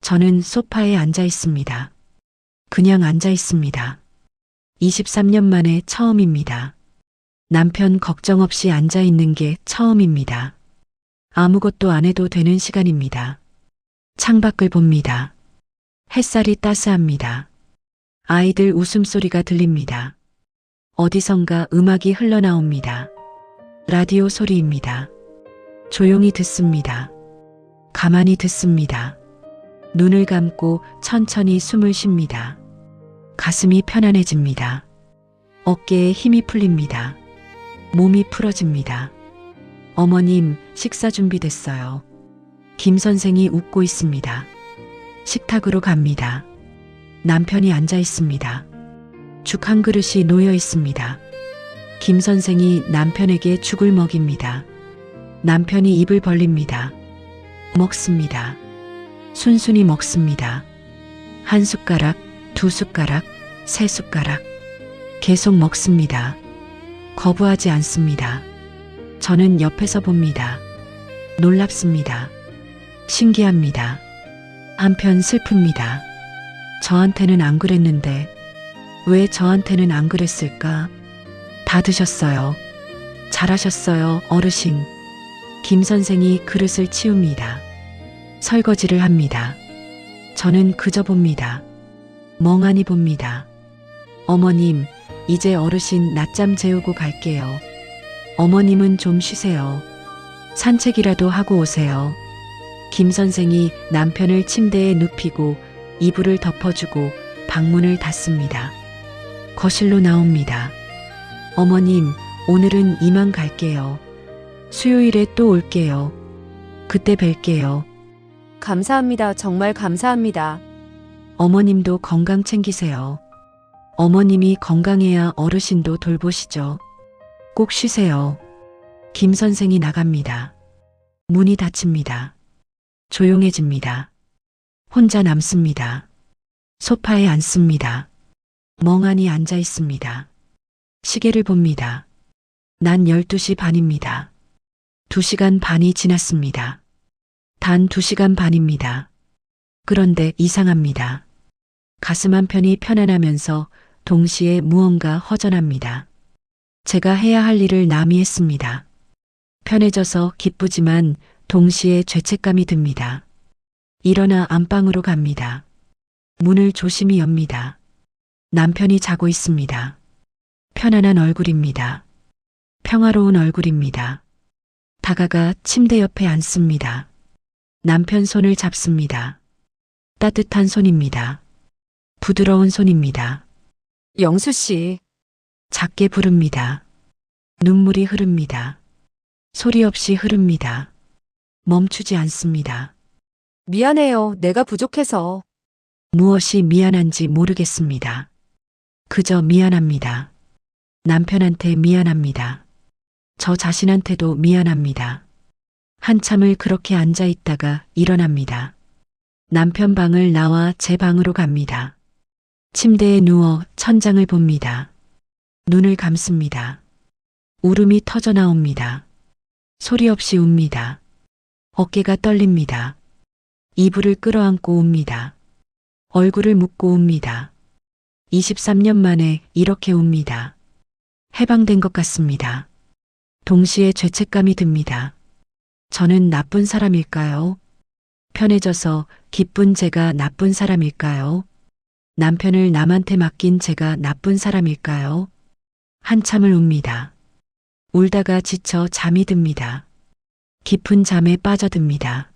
저는 소파에 앉아 있습니다. 그냥 앉아 있습니다. 23년 만에 처음입니다. 남편 걱정 없이 앉아 있는 게 처음입니다. 아무것도 안 해도 되는 시간입니다. 창밖을 봅니다. 햇살이 따스합니다. 아이들 웃음소리가 들립니다. 어디선가 음악이 흘러나옵니다. 라디오 소리입니다. 조용히 듣습니다. 가만히 듣습니다. 눈을 감고 천천히 숨을 쉽니다. 가슴이 편안해집니다. 어깨에 힘이 풀립니다. 몸이 풀어집니다. 어머님, 식사 준비됐어요. 김 선생이 웃고 있습니다. 식탁으로 갑니다. 남편이 앉아 있습니다. 죽 한 그릇이 놓여 있습니다. 김 선생이 남편에게 죽을 먹입니다. 남편이 입을 벌립니다. 먹습니다. 순순히 먹습니다. 한 숟가락, 두 숟가락, 세 숟가락. 계속 먹습니다. 거부하지 않습니다. 저는 옆에서 봅니다. 놀랍습니다. 신기합니다. 한편 슬픕니다. 저한테는 안 그랬는데 왜 저한테는 안 그랬을까? 다 드셨어요. 잘하셨어요, 어르신. 김 선생이 그릇을 치웁니다. 설거지를 합니다. 저는 그저 봅니다. 멍하니 봅니다. 어머님, 이제 어르신 낮잠 재우고 갈게요. 어머님은 좀 쉬세요. 산책이라도 하고 오세요. 김 선생이 남편을 침대에 눕히고 이불을 덮어주고 방문을 닫습니다. 거실로 나옵니다. 어머님, 오늘은 이만 갈게요. 수요일에 또 올게요. 그때 뵐게요. 감사합니다. 정말 감사합니다. 어머님도 건강 챙기세요. 어머님이 건강해야 어르신도 돌보시죠. 꼭 쉬세요. 김 선생이 나갑니다. 문이 닫힙니다. 조용해집니다. 혼자 남습니다. 소파에 앉습니다. 멍하니 앉아 있습니다. 시계를 봅니다. 난 12시 반입니다. 2시간 반이 지났습니다. 단 2시간 반입니다. 그런데 이상합니다. 가슴 한편이 편안하면서 동시에 무언가 허전합니다. 제가 해야 할 일을 남이 했습니다. 편해져서 기쁘지만 동시에 죄책감이 듭니다. 일어나 안방으로 갑니다. 문을 조심히 엽니다. 남편이 자고 있습니다. 편안한 얼굴입니다. 평화로운 얼굴입니다. 다가가 침대 옆에 앉습니다. 남편 손을 잡습니다. 따뜻한 손입니다. 부드러운 손입니다. 영수 씨, 작게 부릅니다. 눈물이 흐릅니다. 소리 없이 흐릅니다. 멈추지 않습니다. 미안해요. 내가 부족해서. 무엇이 미안한지 모르겠습니다. 그저 미안합니다. 남편한테 미안합니다. 저 자신한테도 미안합니다. 한참을 그렇게 앉아 있다가 일어납니다. 남편 방을 나와 제 방으로 갑니다. 침대에 누워 천장을 봅니다. 눈을 감습니다. 울음이 터져 나옵니다. 소리 없이 웁니다. 어깨가 떨립니다. 이불을 끌어안고 웁니다. 얼굴을 묶고 웁니다. 23년 만에 이렇게 웁니다. 해방된 것 같습니다. 동시에 죄책감이 듭니다. 저는 나쁜 사람일까요? 편해져서 기쁜 제가 나쁜 사람일까요? 남편을 남한테 맡긴 제가 나쁜 사람일까요? 한참을 웁니다. 울다가 지쳐 잠이 듭니다. 깊은 잠에 빠져듭니다.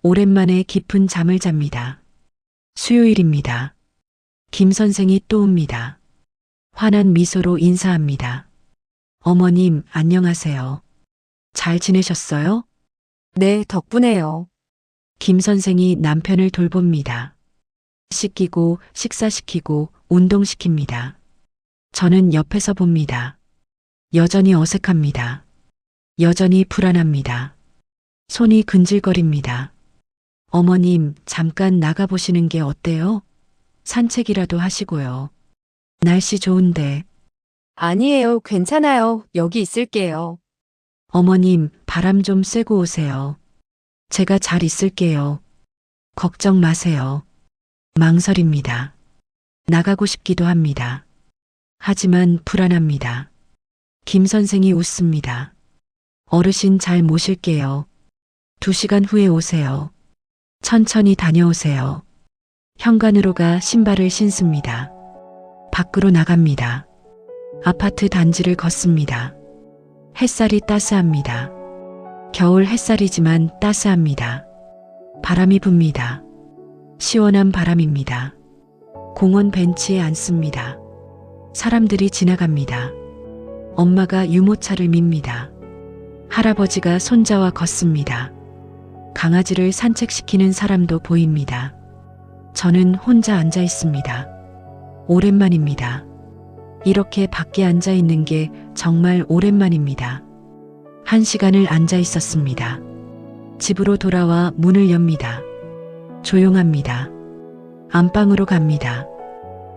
오랜만에 깊은 잠을 잡니다. 수요일입니다. 김 선생이 또 옵니다. 환한 미소로 인사합니다. 어머님, 안녕하세요. 잘 지내셨어요? 네, 덕분에요. 김 선생이 남편을 돌봅니다. 씻기고 식사시키고 운동시킵니다. 저는 옆에서 봅니다. 여전히 어색합니다. 여전히 불안합니다. 손이 근질거립니다. 어머님, 잠깐 나가보시는 게 어때요? 산책이라도 하시고요. 날씨 좋은데. 아니에요. 괜찮아요. 여기 있을게요. 어머님, 바람 좀 쐬고 오세요. 제가 잘 있을게요. 걱정 마세요. 망설입니다. 나가고 싶기도 합니다. 하지만 불안합니다. 김 선생이 웃습니다. 어르신 잘 모실게요. 2시간 후에 오세요. 천천히 다녀오세요. 현관으로 가 신발을 신습니다. 밖으로 나갑니다. 아파트 단지를 걷습니다. 햇살이 따스합니다. 겨울 햇살이지만 따스합니다. 바람이 붑니다. 시원한 바람입니다. 공원 벤치에 앉습니다. 사람들이 지나갑니다. 엄마가 유모차를 밉니다. 할아버지가 손자와 걷습니다. 강아지를 산책시키는 사람도 보입니다. 저는 혼자 앉아 있습니다. 오랜만입니다. 이렇게 밖에 앉아 있는 게 정말 오랜만입니다. 1시간을 앉아 있었습니다. 집으로 돌아와 문을 엽니다. 조용합니다. 안방으로 갑니다.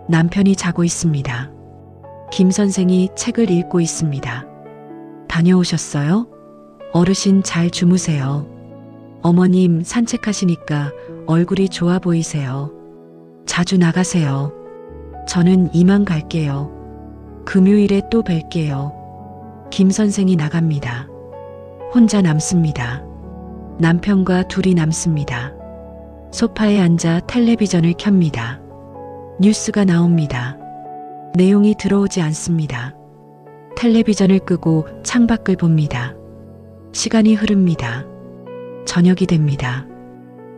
남편이 자고 있습니다. 김 선생이 책을 읽고 있습니다. 다녀오셨어요? 어르신 잘 주무세요. 어머님 산책하시니까 얼굴이 좋아 보이세요. 자주 나가세요. 저는 이만 갈게요. 금요일에 또 뵐게요. 김 선생이 나갑니다. 혼자 남습니다. 남편과 둘이 남습니다. 소파에 앉아 텔레비전을 켭니다. 뉴스가 나옵니다. 내용이 들어오지 않습니다. 텔레비전을 끄고 창밖을 봅니다. 시간이 흐릅니다. 저녁이 됩니다.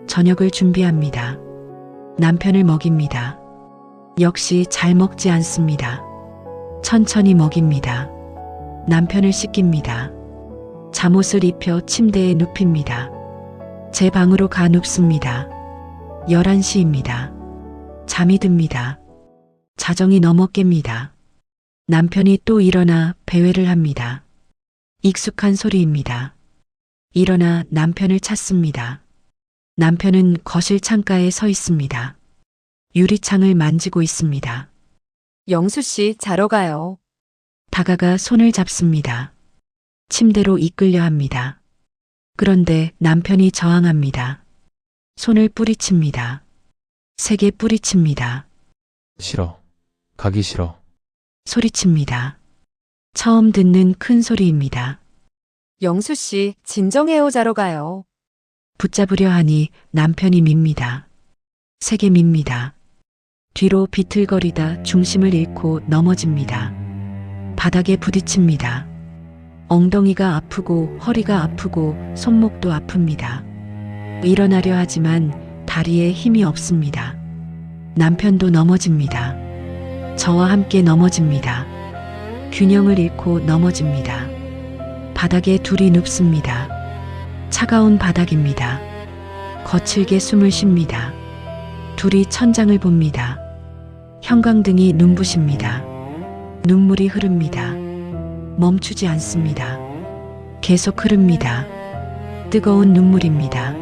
저녁을 준비합니다. 남편을 먹입니다. 역시 잘 먹지 않습니다. 천천히 먹입니다. 남편을 씻깁니다. 잠옷을 입혀 침대에 눕힙니다. 제 방으로 가 눕습니다. 11시입니다. 잠이 듭니다. 자정이 넘어 깹니다. 남편이 또 일어나 배회를 합니다. 익숙한 소리입니다. 일어나 남편을 찾습니다. 남편은 거실 창가에 서 있습니다. 유리창을 만지고 있습니다. 영수 씨 자러 가요. 다가가 손을 잡습니다. 침대로 이끌려 합니다. 그런데 남편이 저항합니다. 손을 뿌리칩니다. 세게 뿌리칩니다. 싫어. 가기 싫어. 소리칩니다. 처음 듣는 큰 소리입니다. 영수 씨 진정해요. 자러 가요. 붙잡으려 하니 남편이 밉니다. 세게 밉니다. 뒤로 비틀거리다 중심을 잃고 넘어집니다. 바닥에 부딪힙니다. 엉덩이가 아프고 허리가 아프고 손목도 아픕니다. 일어나려 하지만 다리에 힘이 없습니다. 남편도 넘어집니다. 저와 함께 넘어집니다. 균형을 잃고 넘어집니다. 바닥에 둘이 눕습니다. 차가운 바닥입니다. 거칠게 숨을 쉽니다. 둘이 천장을 봅니다. 형광등이 눈부십니다. 눈물이 흐릅니다. 멈추지 않습니다. 계속 흐릅니다. 뜨거운 눈물입니다.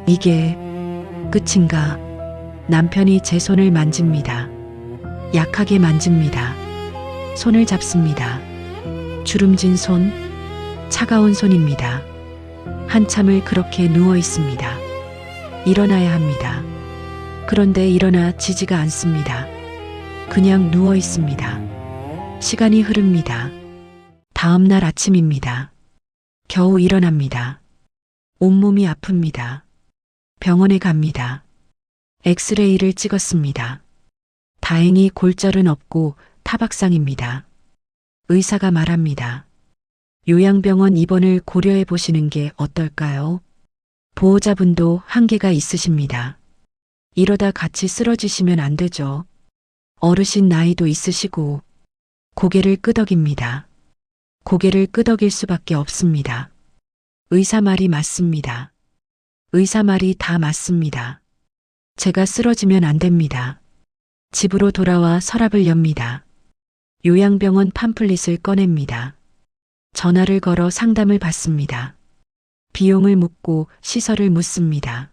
이게 끝인가? 남편이 제 손을 만집니다. 약하게 만집니다. 손을 잡습니다. 주름진 손, 차가운 손입니다. 한참을 그렇게 누워 있습니다. 일어나야 합니다. 그런데 일어나지지가 않습니다. 그냥 누워 있습니다. 시간이 흐릅니다. 다음 날 아침입니다. 겨우 일어납니다. 온몸이 아픕니다. 병원에 갑니다. 엑스레이를 찍었습니다. 다행히 골절은 없고 타박상입니다. 의사가 말합니다. 요양병원 입원을 고려해 보시는 게 어떨까요? 보호자분도 한계가 있으십니다. 이러다 같이 쓰러지시면 안 되죠. 어르신 나이도 있으시고 고개를 끄덕입니다. 고개를 끄덕일 수밖에 없습니다. 의사 말이 맞습니다. 의사 말이 다 맞습니다. 제가 쓰러지면 안 됩니다. 집으로 돌아와 서랍을 엽니다. 요양병원 팜플릿을 꺼냅니다. 전화를 걸어 상담을 받습니다. 비용을 묻고 시설을 묻습니다.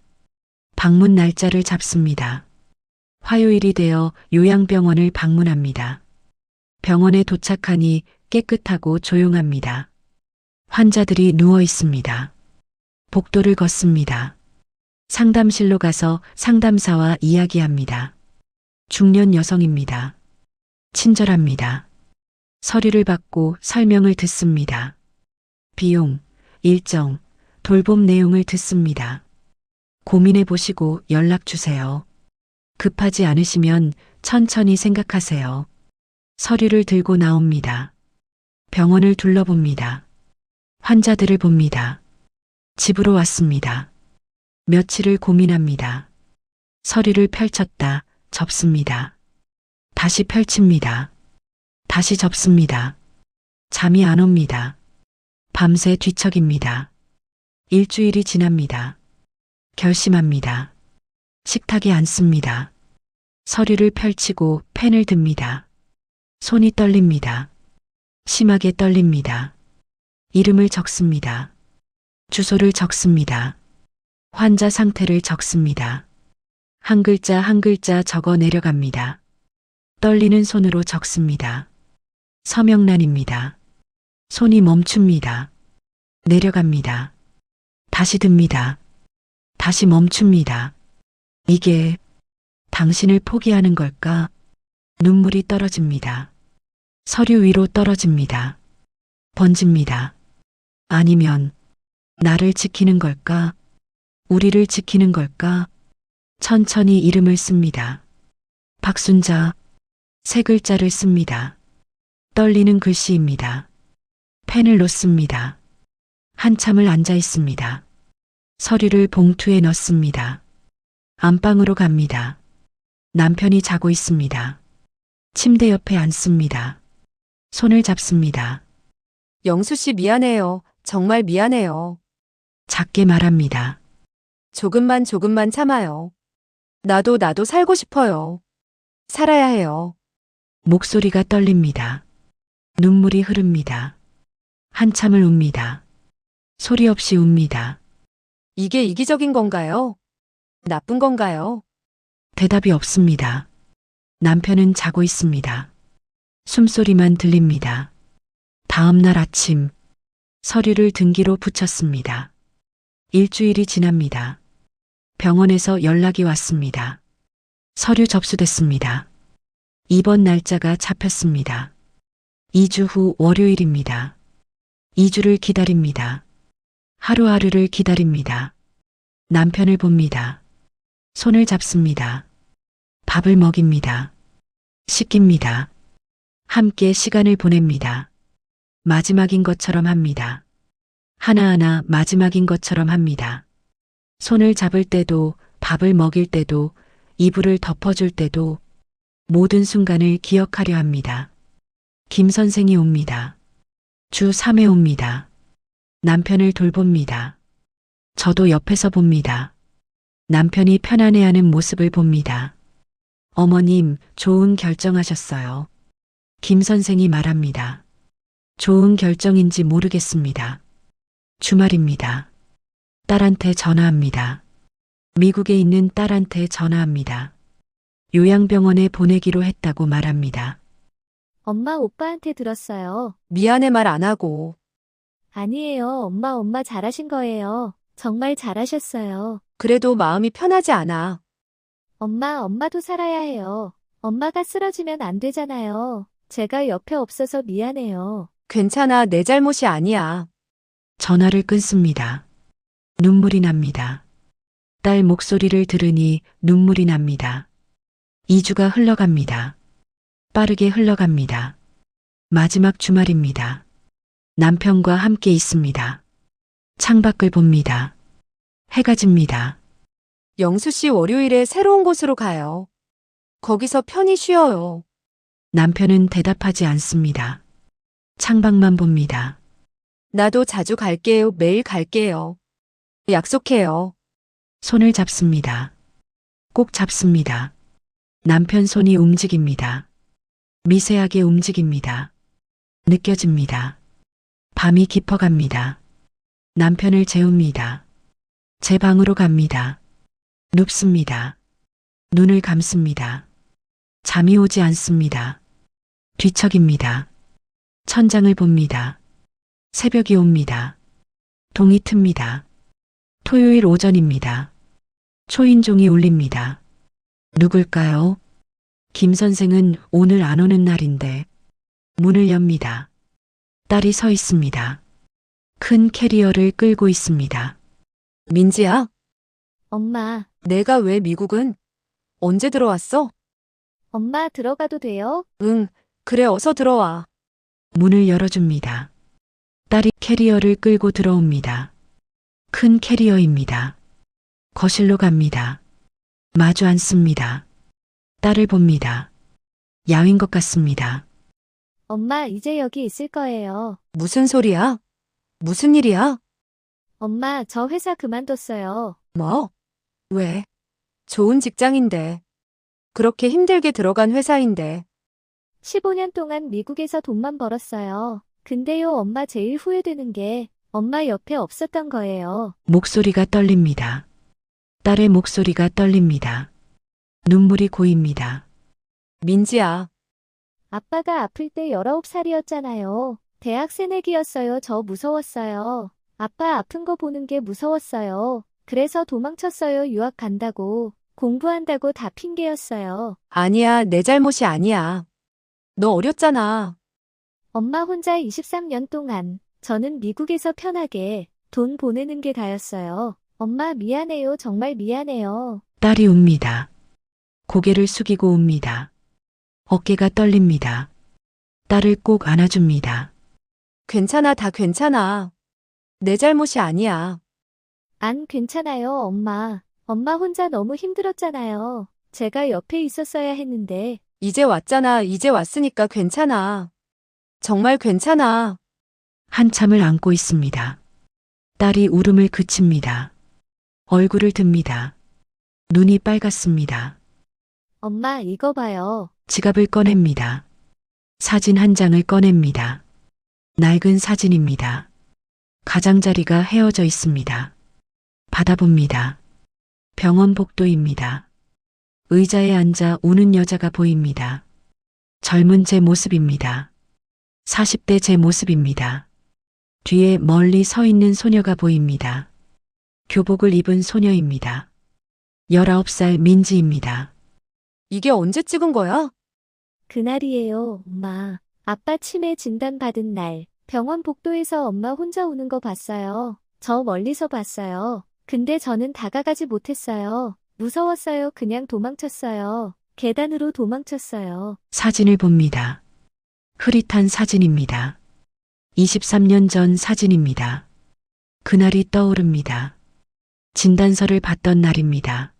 방문 날짜를 잡습니다. 화요일이 되어 요양병원을 방문합니다. 병원에 도착하니 깨끗하고 조용합니다. 환자들이 누워 있습니다. 복도를 걷습니다. 상담실로 가서 상담사와 이야기합니다. 중년 여성입니다. 친절합니다. 서류를 받고 설명을 듣습니다. 비용, 일정, 돌봄 내용을 듣습니다. 고민해 보시고 연락 주세요. 급하지 않으시면 천천히 생각하세요. 서류를 들고 나옵니다. 병원을 둘러봅니다. 환자들을 봅니다. 집으로 왔습니다. 며칠을 고민합니다. 서류를 펼쳤다, 접습니다. 다시 펼칩니다. 다시 접습니다. 잠이 안 옵니다. 밤새 뒤척입니다. 일주일이 지납니다. 결심합니다. 식탁에 앉습니다. 서류를 펼치고 펜을 듭니다. 손이 떨립니다. 심하게 떨립니다. 이름을 적습니다. 주소를 적습니다. 환자 상태를 적습니다. 한 글자 한 글자 적어 내려갑니다. 떨리는 손으로 적습니다. 서명란입니다. 손이 멈춥니다. 내려갑니다. 다시 듭니다. 다시 멈춥니다. 이게 당신을 포기하는 걸까? 눈물이 떨어집니다. 서류 위로 떨어집니다. 번집니다. 아니면 나를 지키는 걸까? 우리를 지키는 걸까? 천천히 이름을 씁니다. 박순자, 세 글자를 씁니다. 떨리는 글씨입니다. 펜을 놓습니다. 한참을 앉아 있습니다. 서류를 봉투에 넣습니다. 안방으로 갑니다. 남편이 자고 있습니다. 침대 옆에 앉습니다. 손을 잡습니다. 영수 씨 미안해요. 정말 미안해요. 작게 말합니다. 조금만 참아요. 나도 살고 싶어요. 살아야 해요. 목소리가 떨립니다. 눈물이 흐릅니다. 한참을 웁니다. 소리 없이 웁니다. 이게 이기적인 건가요? 나쁜 건가요? 대답이 없습니다. 남편은 자고 있습니다. 숨소리만 들립니다. 다음 날 아침, 서류를 등기로 붙였습니다. 일주일이 지납니다. 병원에서 연락이 왔습니다. 서류 접수됐습니다. 입원 날짜가 잡혔습니다. 2주 후 월요일입니다. 2주를 기다립니다. 하루하루를 기다립니다. 남편을 봅니다. 손을 잡습니다. 밥을 먹입니다. 씻깁니다. 함께 시간을 보냅니다. 마지막인 것처럼 합니다. 하나하나 마지막인 것처럼 합니다. 손을 잡을 때도, 밥을 먹일 때도, 이불을 덮어줄 때도 모든 순간을 기억하려 합니다. 김 선생이 옵니다. 주 3회 옵니다. 남편을 돌봅니다. 저도 옆에서 봅니다. 남편이 편안해하는 모습을 봅니다. 어머님, 좋은 결정하셨어요. 김 선생이 말합니다. 좋은 결정인지 모르겠습니다. 주말입니다. 딸한테 전화합니다. 미국에 있는 딸한테 전화합니다. 요양병원에 보내기로 했다고 말합니다. 엄마 오빠한테 들었어요. 미안해 말 안 하고. 아니에요. 엄마 잘하신 거예요. 정말 잘하셨어요. 그래도 마음이 편하지 않아. 엄마도 살아야 해요. 엄마가 쓰러지면 안 되잖아요. 제가 옆에 없어서 미안해요. 괜찮아. 내 잘못이 아니야. 전화를 끊습니다. 눈물이 납니다. 딸 목소리를 들으니 눈물이 납니다. 2주가 흘러갑니다. 빠르게 흘러갑니다. 마지막 주말입니다. 남편과 함께 있습니다. 창밖을 봅니다. 해가 집니다. 영수 씨 월요일에 새로운 곳으로 가요. 거기서 편히 쉬어요. 남편은 대답하지 않습니다. 창밖만 봅니다. 나도 자주 갈게요. 매일 갈게요. 약속해요. 손을 잡습니다. 꼭 잡습니다. 남편 손이 움직입니다. 미세하게 움직입니다. 느껴집니다. 밤이 깊어갑니다. 남편을 재웁니다. 제 방으로 갑니다. 눕습니다. 눈을 감습니다. 잠이 오지 않습니다. 뒤척입니다. 천장을 봅니다. 새벽이 옵니다. 동이 틉니다. 토요일 오전입니다. 초인종이 울립니다. 누굴까요? 김 선생은 오늘 안 오는 날인데 문을 엽니다. 딸이 서 있습니다. 큰 캐리어를 끌고 있습니다. 민지야, 엄마, 내가 왜 미국은? 언제 들어왔어? 엄마 들어가도 돼요? 응, 그래 어서 들어와. 문을 열어줍니다. 딸이 캐리어를 끌고 들어옵니다. 큰 캐리어입니다. 거실로 갑니다. 마주 앉습니다. 딸을 봅니다. 야윈 것 같습니다. 엄마 이제 여기 있을 거예요. 무슨 소리야? 무슨 일이야? 엄마 저 회사 그만뒀어요. 뭐? 왜? 좋은 직장인데. 그렇게 힘들게 들어간 회사인데. 15년 동안 미국에서 돈만 벌었어요. 근데요 엄마 제일 후회되는 게 엄마 옆에 없었던 거예요. 목소리가 떨립니다. 딸의 목소리가 떨립니다. 눈물이 고입니다. 민지야, 아빠가 아플 때 19살이었잖아요. 대학 새내기였어요. 저 무서웠어요. 아빠 아픈 거 보는 게 무서웠어요. 그래서 도망쳤어요. 유학 간다고. 공부한다고 다 핑계였어요. 아니야, 내 잘못이 아니야. 너 어렸잖아. 엄마 혼자 23년 동안 저는 미국에서 편하게 돈 보내는 게 다였어요. 엄마 미안해요. 정말 미안해요. 딸이 웁니다. 고개를 숙이고 웁니다. 어깨가 떨립니다. 딸을 꼭 안아줍니다. 괜찮아, 다 괜찮아. 내 잘못이 아니야. 안 괜찮아요, 엄마. 엄마 혼자 너무 힘들었잖아요. 제가 옆에 있었어야 했는데. 이제 왔잖아. 이제 왔으니까 괜찮아. 정말 괜찮아. 한참을 안고 있습니다. 딸이 울음을 그칩니다. 얼굴을 듭니다. 눈이 빨갛습니다. 엄마 이거 봐요. 지갑을 꺼냅니다. 사진 한 장을 꺼냅니다. 낡은 사진입니다. 가장자리가 헤어져 있습니다. 받아봅니다. 병원 복도입니다. 의자에 앉아 우는 여자가 보입니다. 젊은 제 모습입니다. 40대 제 모습입니다. 뒤에 멀리 서 있는 소녀가 보입니다. 교복을 입은 소녀입니다. 19살 민지입니다. 이게 언제 찍은 거야? 그날이에요, 엄마. 아빠 치매 진단 받은 날, 병원 복도에서 엄마 혼자 우는 거 봤어요. 저 멀리서 봤어요. 근데 저는 다가가지 못했어요. 무서웠어요. 그냥 도망쳤어요. 계단으로 도망쳤어요. 사진을 봅니다. 흐릿한 사진입니다. 23년 전 사진입니다. 그날이 떠오릅니다. 진단서를 받던 날입니다.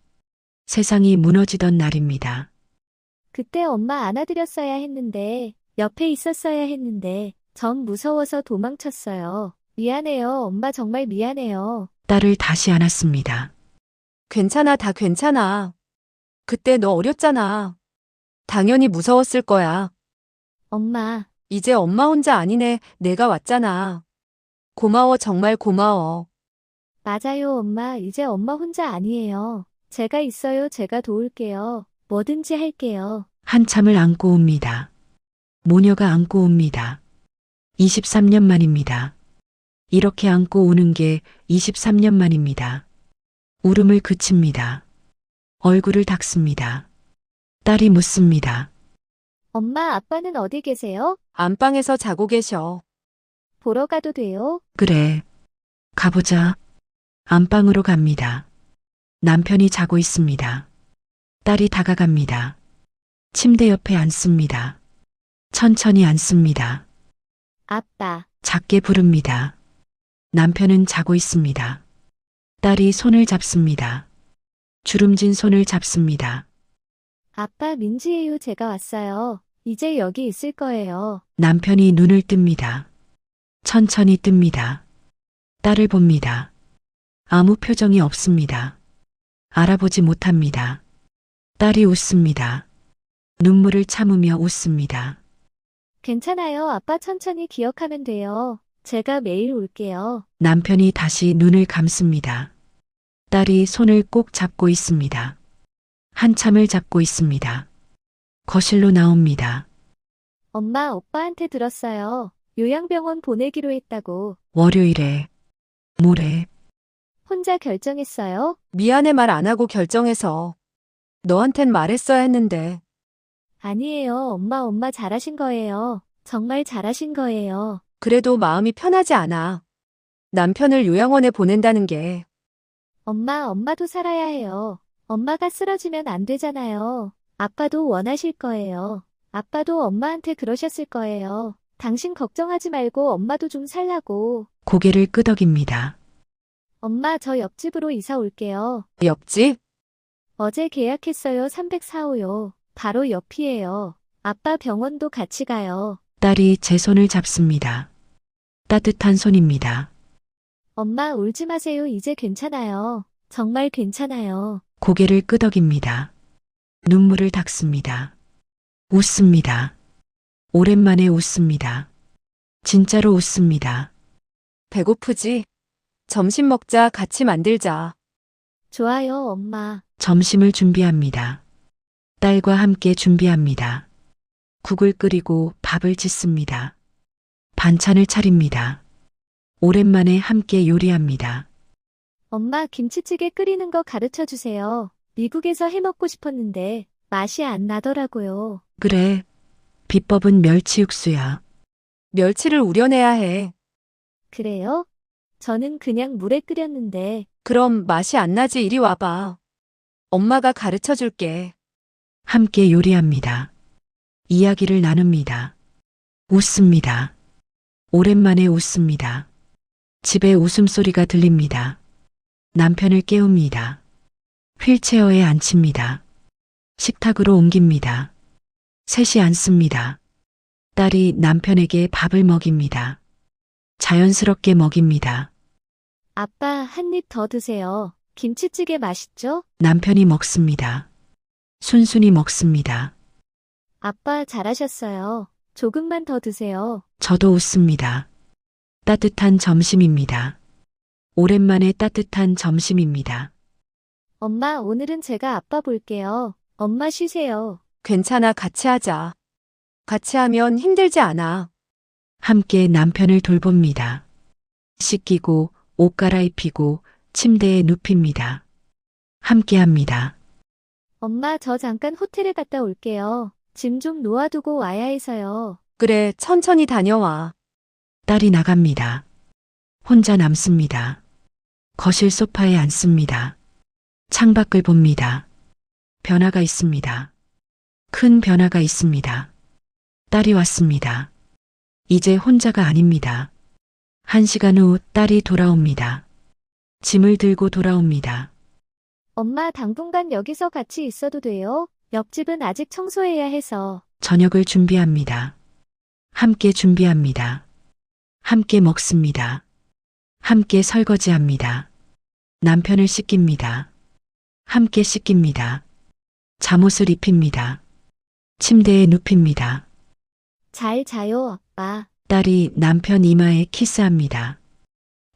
세상이 무너지던 날입니다. 그때 엄마 안아드렸어야 했는데, 옆에 있었어야 했는데, 전 무서워서 도망쳤어요. 미안해요. 엄마 정말 미안해요. 딸을 다시 안았습니다. 괜찮아, 다 괜찮아. 그때 너 어렸잖아. 당연히 무서웠을 거야. 엄마, 이제 엄마 혼자 아니네. 내가 왔잖아. 고마워, 정말 고마워. 맞아요, 엄마. 이제 엄마 혼자 아니에요. 제가 있어요. 제가 도울게요. 뭐든지 할게요. 한참을 안고 옵니다. 모녀가 안고 옵니다. 23년 만입니다. 이렇게 안고 우는 게 23년 만입니다. 울음을 그칩니다. 얼굴을 닦습니다. 딸이 묻습니다. 엄마, 아빠는 어디 계세요? 안방에서 자고 계셔. 보러 가도 돼요? 그래. 가보자. 안방으로 갑니다. 남편이 자고 있습니다. 딸이 다가갑니다. 침대 옆에 앉습니다. 천천히 앉습니다. 아빠, 작게 부릅니다. 남편은 자고 있습니다. 딸이 손을 잡습니다. 주름진 손을 잡습니다. 아빠 민지예요. 제가 왔어요. 이제 여기 있을 거예요. 남편이 눈을 뜹니다. 천천히 뜹니다. 딸을 봅니다. 아무 표정이 없습니다. 알아보지 못합니다. 딸이 웃습니다. 눈물을 참으며 웃습니다. 괜찮아요. 아빠 천천히 기억하면 돼요. 제가 매일 올게요. 남편이 다시 눈을 감습니다. 딸이 손을 꼭 잡고 있습니다. 한참을 잡고 있습니다. 거실로 나옵니다. 엄마, 오빠한테 들었어요. 요양병원 보내기로 했다고. 월요일에, 모레, 혼자 결정했어요? 미안해 말 안 하고 결정해서. 너한텐 말했어야 했는데. 아니에요. 엄마 잘하신 거예요. 정말 잘하신 거예요. 그래도 마음이 편하지 않아. 남편을 요양원에 보낸다는 게. 엄마도 살아야 해요. 엄마가 쓰러지면 안 되잖아요. 아빠도 원하실 거예요. 아빠도 엄마한테 그러셨을 거예요. 당신 걱정하지 말고 엄마도 좀 살라고. 고개를 끄덕입니다. 엄마, 저 옆집으로 이사 올게요. 옆집? 어제 계약했어요. 304호요. 바로 옆이에요. 아빠 병원도 같이 가요. 딸이 제 손을 잡습니다. 따뜻한 손입니다. 엄마, 울지 마세요. 이제 괜찮아요. 정말 괜찮아요. 고개를 끄덕입니다. 눈물을 닦습니다. 웃습니다. 오랜만에 웃습니다. 진짜로 웃습니다. 배고프지? 점심 먹자, 같이 만들자. 좋아요, 엄마. 점심을 준비합니다. 딸과 함께 준비합니다. 국을 끓이고 밥을 짓습니다. 반찬을 차립니다. 오랜만에 함께 요리합니다. 엄마 김치찌개 끓이는 거 가르쳐 주세요. 미국에서 해 먹고 싶었는데 맛이 안 나더라고요. 그래. 비법은 멸치 육수야. 멸치를 우려내야 해. 그래요? 저는 그냥 물에 끓였는데 그럼 맛이 안 나지. 이리 와봐. 엄마가 가르쳐 줄게. 함께 요리합니다. 이야기를 나눕니다. 웃습니다. 오랜만에 웃습니다. 집에 웃음소리가 들립니다. 남편을 깨웁니다. 휠체어에 앉힙니다. 식탁으로 옮깁니다. 셋이 앉습니다. 딸이 남편에게 밥을 먹입니다. 자연스럽게 먹입니다. 아빠 한 입 더 드세요. 김치찌개 맛있죠? 남편이 먹습니다. 순순히 먹습니다. 아빠 잘하셨어요. 조금만 더 드세요. 저도 웃습니다. 따뜻한 점심입니다. 오랜만에 따뜻한 점심입니다. 엄마 오늘은 제가 아빠 볼게요. 엄마 쉬세요. 괜찮아. 같이 하자. 같이 하면 힘들지 않아. 함께 남편을 돌봅니다. 씻기고 옷 갈아입히고 침대에 눕힙니다. 함께 합니다. 엄마 저 잠깐 호텔에 갔다 올게요. 짐 좀 놓아두고 와야 해서요. 그래, 천천히 다녀와. 딸이 나갑니다. 혼자 남습니다. 거실 소파에 앉습니다. 창밖을 봅니다. 변화가 있습니다. 큰 변화가 있습니다. 딸이 왔습니다. 이제 혼자가 아닙니다. 1시간 후 딸이 돌아옵니다. 짐을 들고 돌아옵니다. 엄마 당분간 여기서 같이 있어도 돼요? 옆집은 아직 청소해야 해서. 저녁을 준비합니다. 함께 준비합니다. 함께 먹습니다. 함께 설거지합니다. 남편을 씻깁니다. 함께 씻깁니다. 잠옷을 입힙니다. 침대에 눕힙니다. 잘 자요, 아빠. 딸이 남편 이마에 키스합니다.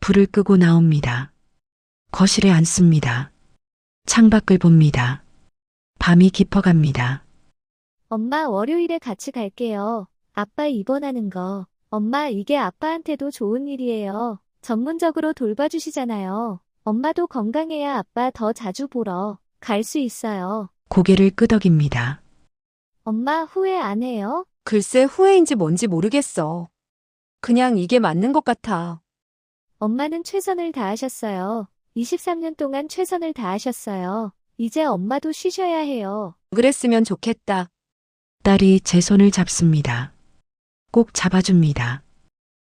불을 끄고 나옵니다. 거실에 앉습니다. 창밖을 봅니다. 밤이 깊어갑니다. 엄마 월요일에 같이 갈게요. 아빠 입원하는 거. 엄마 이게 아빠한테도 좋은 일이에요. 전문적으로 돌봐주시잖아요. 엄마도 건강해야 아빠 더 자주 보러 갈 수 있어요. 고개를 끄덕입니다. 엄마 후회 안 해요? 글쎄 후회인지 뭔지 모르겠어. 그냥 이게 맞는 것 같아. 엄마는 최선을 다하셨어요. 23년 동안 최선을 다하셨어요. 이제 엄마도 쉬셔야 해요. 그랬으면 좋겠다. 딸이 제 손을 잡습니다. 꼭 잡아줍니다.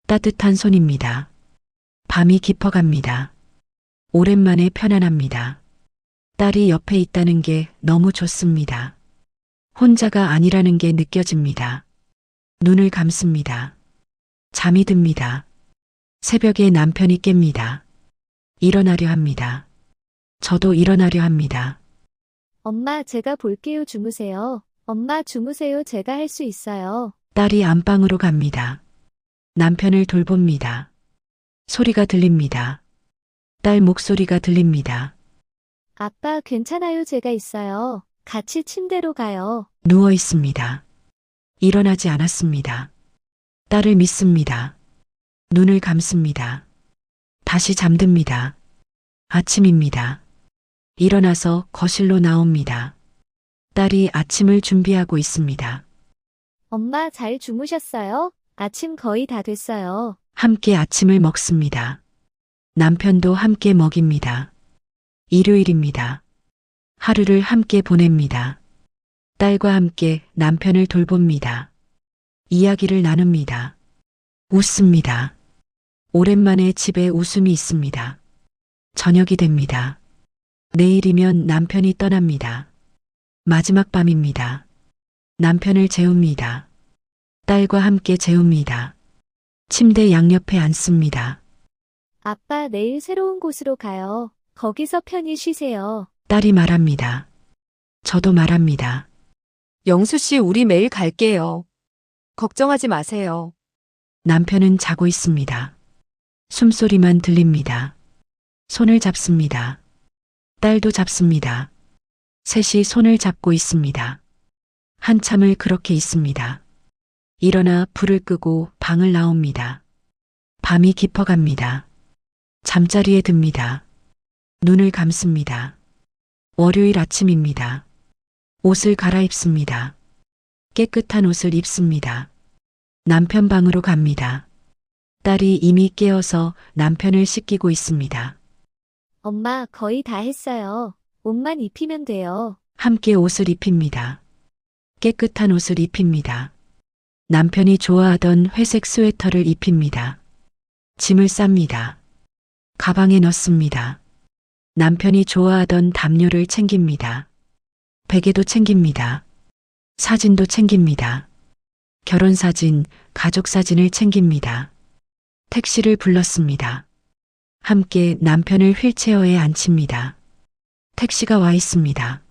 따뜻한 손입니다. 밤이 깊어갑니다. 오랜만에 편안합니다. 딸이 옆에 있다는 게 너무 좋습니다. 혼자가 아니라는 게 느껴집니다. 눈을 감습니다. 잠이 듭니다. 새벽에 남편이 깹니다. 일어나려 합니다. 저도 일어나려 합니다. 엄마 제가 볼게요. 주무세요. 엄마 주무세요. 제가 할 수 있어요. 딸이 안방으로 갑니다. 남편을 돌봅니다. 소리가 들립니다. 딸 목소리가 들립니다. 아빠 괜찮아요. 제가 있어요. 같이 침대로 가요. 누워 있습니다. 일어나지 않았습니다. 딸을 믿습니다. 눈을 감습니다. 다시 잠듭니다. 아침입니다. 일어나서 거실로 나옵니다. 딸이 아침을 준비하고 있습니다. 엄마 잘 주무셨어요? 아침 거의 다 됐어요. 함께 아침을 먹습니다. 남편도 함께 먹입니다. 일요일입니다. 하루를 함께 보냅니다. 딸과 함께 남편을 돌봅니다. 이야기를 나눕니다. 웃습니다. 오랜만에 집에 웃음이 있습니다. 저녁이 됩니다. 내일이면 남편이 떠납니다. 마지막 밤입니다. 남편을 재웁니다. 딸과 함께 재웁니다. 침대 양옆에 앉습니다. 아빠 내일 새로운 곳으로 가요. 거기서 편히 쉬세요. 딸이 말합니다. 저도 말합니다. 영수 씨, 우리 매일 갈게요. 걱정하지 마세요. 남편은 자고 있습니다. 숨소리만 들립니다. 손을 잡습니다. 딸도 잡습니다. 셋이 손을 잡고 있습니다. 한참을 그렇게 있습니다. 일어나 불을 끄고 방을 나옵니다. 밤이 깊어갑니다. 잠자리에 듭니다. 눈을 감습니다. 월요일 아침입니다. 옷을 갈아입습니다. 깨끗한 옷을 입습니다. 남편 방으로 갑니다. 딸이 이미 깨어서 남편을 씻기고 있습니다. 엄마, 거의 다 했어요. 옷만 입히면 돼요. 함께 옷을 입힙니다. 깨끗한 옷을 입힙니다. 남편이 좋아하던 회색 스웨터를 입힙니다. 짐을 쌉니다. 가방에 넣습니다. 남편이 좋아하던 담요를 챙깁니다. 베개도 챙깁니다. 사진도 챙깁니다. 결혼사진, 가족사진을 챙깁니다. 택시를 불렀습니다. 함께 남편을 휠체어에 앉힙니다. 택시가 와 있습니다.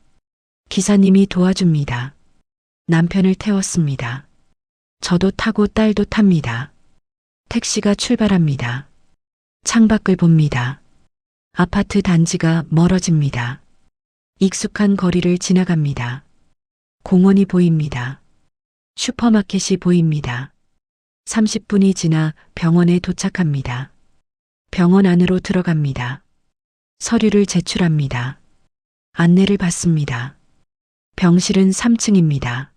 기사님이 도와줍니다. 남편을 태웠습니다. 저도 타고 딸도 탑니다. 택시가 출발합니다. 창밖을 봅니다. 아파트 단지가 멀어집니다. 익숙한 거리를 지나갑니다. 공원이 보입니다. 슈퍼마켓이 보입니다. 30분이 지나 병원에 도착합니다. 병원 안으로 들어갑니다. 서류를 제출합니다. 안내를 받습니다. 병실은 3층입니다.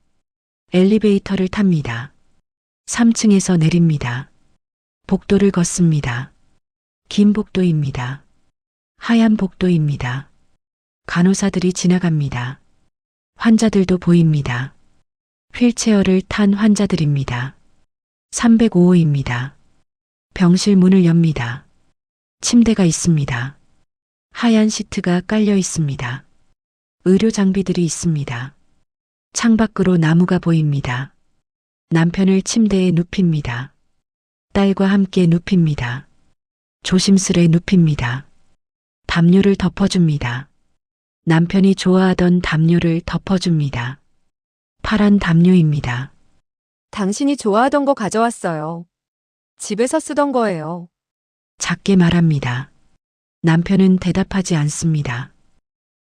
엘리베이터를 탑니다. 3층에서 내립니다. 복도를 걷습니다. 긴 복도입니다. 하얀 복도입니다. 간호사들이 지나갑니다. 환자들도 보입니다. 휠체어를 탄 환자들입니다. 305호입니다. 병실 문을 엽니다. 침대가 있습니다. 하얀 시트가 깔려 있습니다. 의료 장비들이 있습니다. 창밖으로 나무가 보입니다. 남편을 침대에 눕힙니다. 딸과 함께 눕힙니다. 조심스레 눕힙니다. 담요를 덮어줍니다. 남편이 좋아하던 담요를 덮어줍니다. 파란 담요입니다. 당신이 좋아하던 거 가져왔어요. 집에서 쓰던 거예요. 작게 말합니다. 남편은 대답하지 않습니다.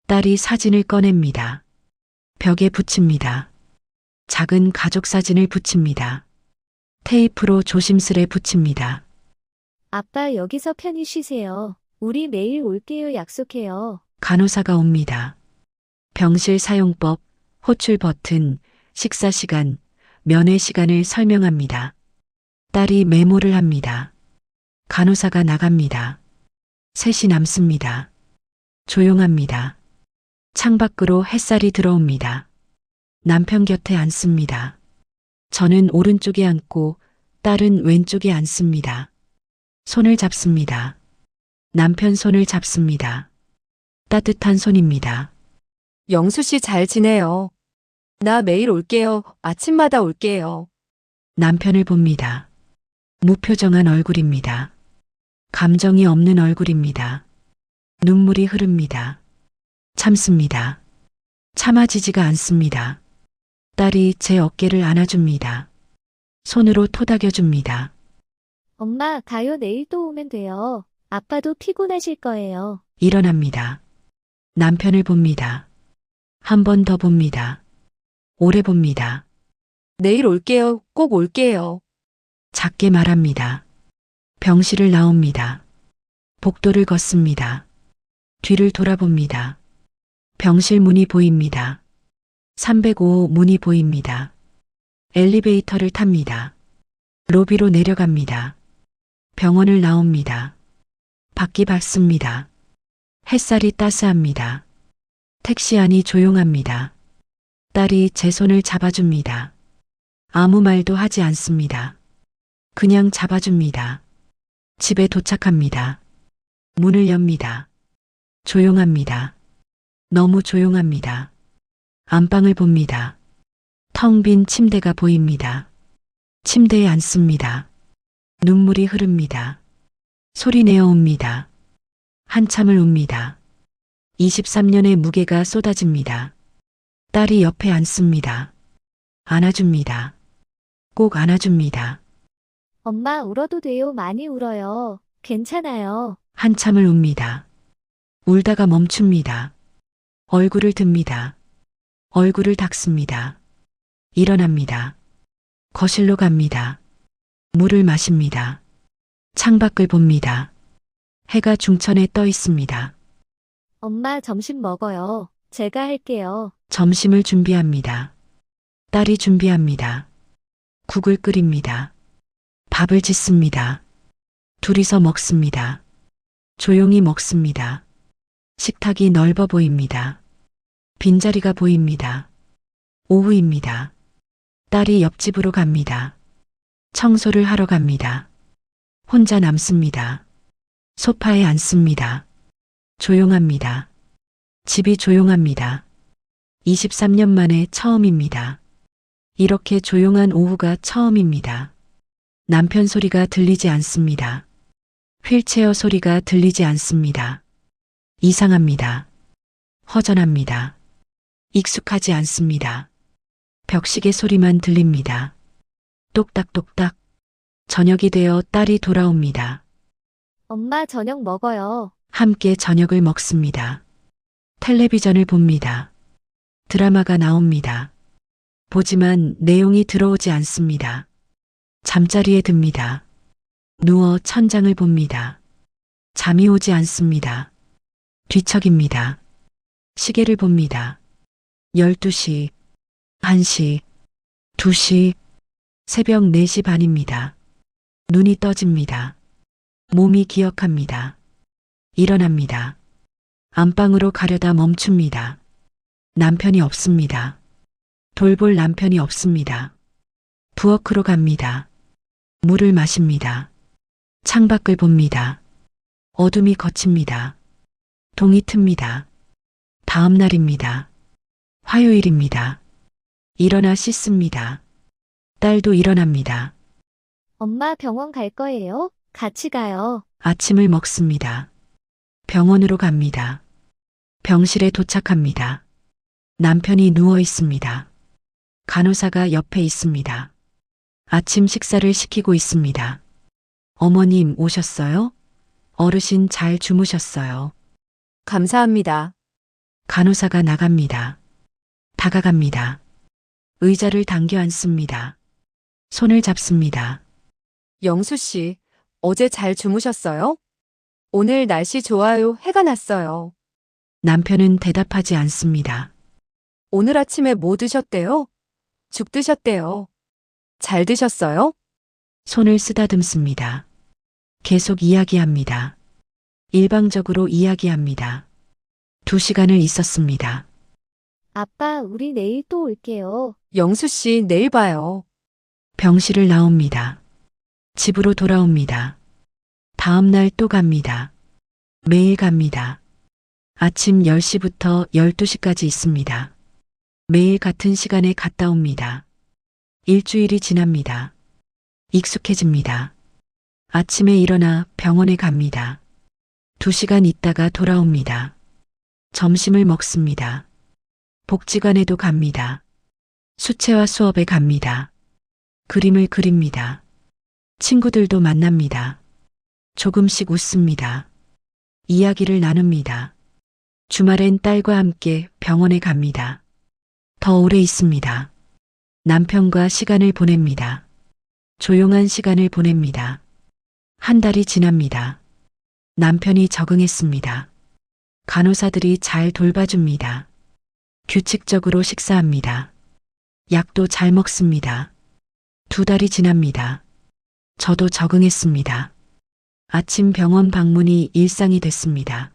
딸이 사진을 꺼냅니다. 벽에 붙입니다. 작은 가족 사진을 붙입니다. 테이프로 조심스레 붙입니다. 아빠, 여기서 편히 쉬세요. 우리 매일 올게요. 약속해요. 간호사가 옵니다. 병실 사용법, 호출 버튼, 식사 시간, 면회 시간을 설명합니다. 딸이 메모를 합니다. 간호사가 나갑니다. 셋이 남습니다. 조용합니다. 창밖으로 햇살이 들어옵니다. 남편 곁에 앉습니다. 저는 오른쪽에 앉고 딸은 왼쪽에 앉습니다. 손을 잡습니다. 남편 손을 잡습니다. 따뜻한 손입니다. 영수 씨 잘 지내요. 나 매일 올게요. 아침마다 올게요. 남편을 봅니다. 무표정한 얼굴입니다. 감정이 없는 얼굴입니다. 눈물이 흐릅니다. 참습니다. 참아지지가 않습니다. 딸이 제 어깨를 안아줍니다. 손으로 토닥여줍니다. 엄마, 가요. 내일 또 오면 돼요. 아빠도 피곤하실 거예요. 일어납니다. 남편을 봅니다. 한 번 더 봅니다. 오래 봅니다. 내일 올게요. 꼭 올게요. 작게 말합니다. 병실을 나옵니다. 복도를 걷습니다. 뒤를 돌아봅니다. 병실 문이 보입니다. 305호 문이 보입니다. 엘리베이터를 탑니다. 로비로 내려갑니다. 병원을 나옵니다. 밖이 밝습니다. 햇살이 따스합니다. 택시 안이 조용합니다. 딸이 제 손을 잡아줍니다. 아무 말도 하지 않습니다. 그냥 잡아줍니다. 집에 도착합니다. 문을 엽니다. 조용합니다. 너무 조용합니다. 안방을 봅니다. 텅 빈 침대가 보입니다. 침대에 앉습니다. 눈물이 흐릅니다. 소리 내어 웁니다. 한참을 웁니다. 23년의 무게가 쏟아집니다. 딸이 옆에 앉습니다. 안아줍니다. 꼭 안아줍니다. 엄마, 울어도 돼요. 많이 울어요. 괜찮아요. 한참을 웁니다. 울다가 멈춥니다. 얼굴을 듭니다. 얼굴을 닦습니다. 일어납니다. 거실로 갑니다. 물을 마십니다. 창밖을 봅니다. 해가 중천에 떠 있습니다. 엄마 점심 먹어요. 제가 할게요. 점심을 준비합니다. 딸이 준비합니다. 국을 끓입니다. 밥을 짓습니다. 둘이서 먹습니다. 조용히 먹습니다. 식탁이 넓어 보입니다. 빈자리가 보입니다. 오후입니다. 딸이 옆집으로 갑니다. 청소를 하러 갑니다. 혼자 남습니다. 소파에 앉습니다. 조용합니다. 집이 조용합니다. 23년 만에 처음입니다. 이렇게 조용한 오후가 처음입니다. 남편 소리가 들리지 않습니다. 휠체어 소리가 들리지 않습니다. 이상합니다. 허전합니다. 익숙하지 않습니다. 벽시계 소리만 들립니다. 똑딱똑딱. 저녁이 되어 딸이 돌아옵니다. 엄마 저녁 먹어요. 함께 저녁을 먹습니다. 텔레비전을 봅니다. 드라마가 나옵니다. 보지만 내용이 들어오지 않습니다. 잠자리에 듭니다. 누워 천장을 봅니다. 잠이 오지 않습니다. 뒤척입니다. 시계를 봅니다. 12시, 1시, 2시, 새벽 4시 반입니다. 눈이 떠집니다. 몸이 기억합니다. 일어납니다. 안방으로 가려다 멈춥니다. 남편이 없습니다. 돌볼 남편이 없습니다. 부엌으로 갑니다. 물을 마십니다. 창밖을 봅니다. 어둠이 걷힙니다. 동이 틉니다. 다음 날입니다. 화요일입니다. 일어나 씻습니다. 딸도 일어납니다. 엄마 병원 갈 거예요? 같이 가요. 아침을 먹습니다. 병원으로 갑니다. 병실에 도착합니다. 남편이 누워 있습니다. 간호사가 옆에 있습니다. 아침 식사를 시키고 있습니다. 어머님 오셨어요? 어르신 잘 주무셨어요. 감사합니다. 간호사가 나갑니다. 다가갑니다. 의자를 당겨 앉습니다. 손을 잡습니다. 영수 씨, 어제 잘 주무셨어요? 오늘 날씨 좋아요. 해가 났어요. 남편은 대답하지 않습니다. 오늘 아침에 뭐 드셨대요? 죽 드셨대요. 잘 드셨어요? 손을 쓰다듬습니다. 계속 이야기합니다. 일방적으로 이야기합니다. 2시간을 있었습니다. 아빠, 우리 내일 또 올게요. 영수 씨, 내일 봐요. 병실을 나옵니다. 집으로 돌아옵니다. 다음 날 또 갑니다. 매일 갑니다. 아침 10시부터 12시까지 있습니다. 매일 같은 시간에 갔다 옵니다. 일주일이 지납니다. 익숙해집니다. 아침에 일어나 병원에 갑니다. 2시간 있다가 돌아옵니다. 점심을 먹습니다. 복지관에도 갑니다. 수채화 수업에 갑니다. 그림을 그립니다. 친구들도 만납니다. 조금씩 웃습니다. 이야기를 나눕니다. 주말엔 딸과 함께 병원에 갑니다. 더 오래 있습니다. 남편과 시간을 보냅니다. 조용한 시간을 보냅니다. 한 달이 지납니다. 남편이 적응했습니다. 간호사들이 잘 돌봐줍니다. 규칙적으로 식사합니다. 약도 잘 먹습니다. 2달이 지납니다. 저도 적응했습니다. 아침 병원 방문이 일상이 됐습니다.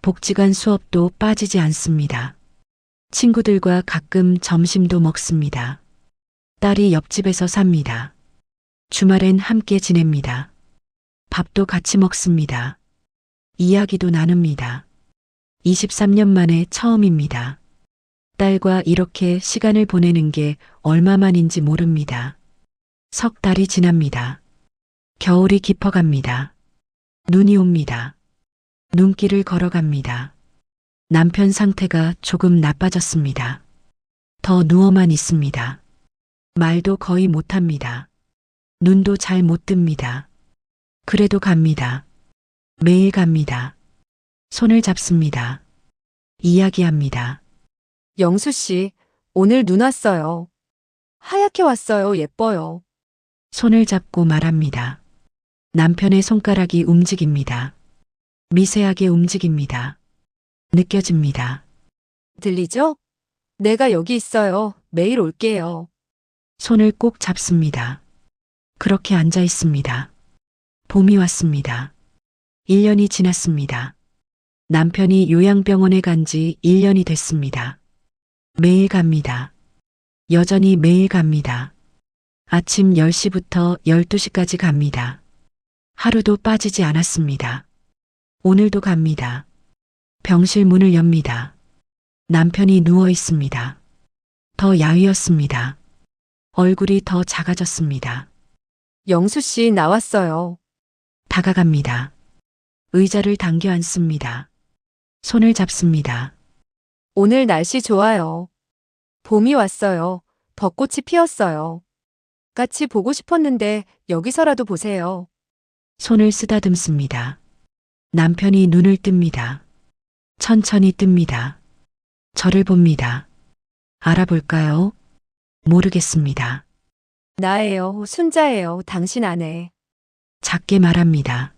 복지관 수업도 빠지지 않습니다. 친구들과 가끔 점심도 먹습니다. 딸이 옆집에서 삽니다. 주말엔 함께 지냅니다. 밥도 같이 먹습니다. 이야기도 나눕니다. 23년 만에 처음입니다. 딸과 이렇게 시간을 보내는 게 얼마만인지 모릅니다. 석 달이 지납니다. 겨울이 깊어갑니다. 눈이 옵니다. 눈길을 걸어갑니다. 남편 상태가 조금 나빠졌습니다. 더 누워만 있습니다. 말도 거의 못합니다. 눈도 잘 못 뜹니다. 그래도 갑니다. 매일 갑니다. 손을 잡습니다. 이야기합니다. 영수 씨, 오늘 눈 왔어요. 하얗게 왔어요. 예뻐요. 손을 잡고 말합니다. 남편의 손가락이 움직입니다. 미세하게 움직입니다. 느껴집니다. 들리죠? 내가 여기 있어요. 매일 올게요. 손을 꼭 잡습니다. 그렇게 앉아 있습니다. 봄이 왔습니다. 1년이 지났습니다. 남편이 요양병원에 간 지 1년이 됐습니다. 매일 갑니다. 여전히 매일 갑니다. 아침 10시부터 12시까지 갑니다. 하루도 빠지지 않았습니다. 오늘도 갑니다. 병실 문을 엽니다. 남편이 누워 있습니다. 더 야위었습니다. 얼굴이 더 작아졌습니다. 영수 씨 나왔어요. 다가갑니다. 의자를 당겨 앉습니다. 손을 잡습니다. 오늘 날씨 좋아요. 봄이 왔어요. 벚꽃이 피었어요. 같이 보고 싶었는데 여기서라도 보세요. 손을 쓰다듬습니다. 남편이 눈을 뜹니다. 천천히 뜹니다. 저를 봅니다. 알아볼까요? 모르겠습니다. 나예요. 순자예요. 당신 아내. 작게 말합니다.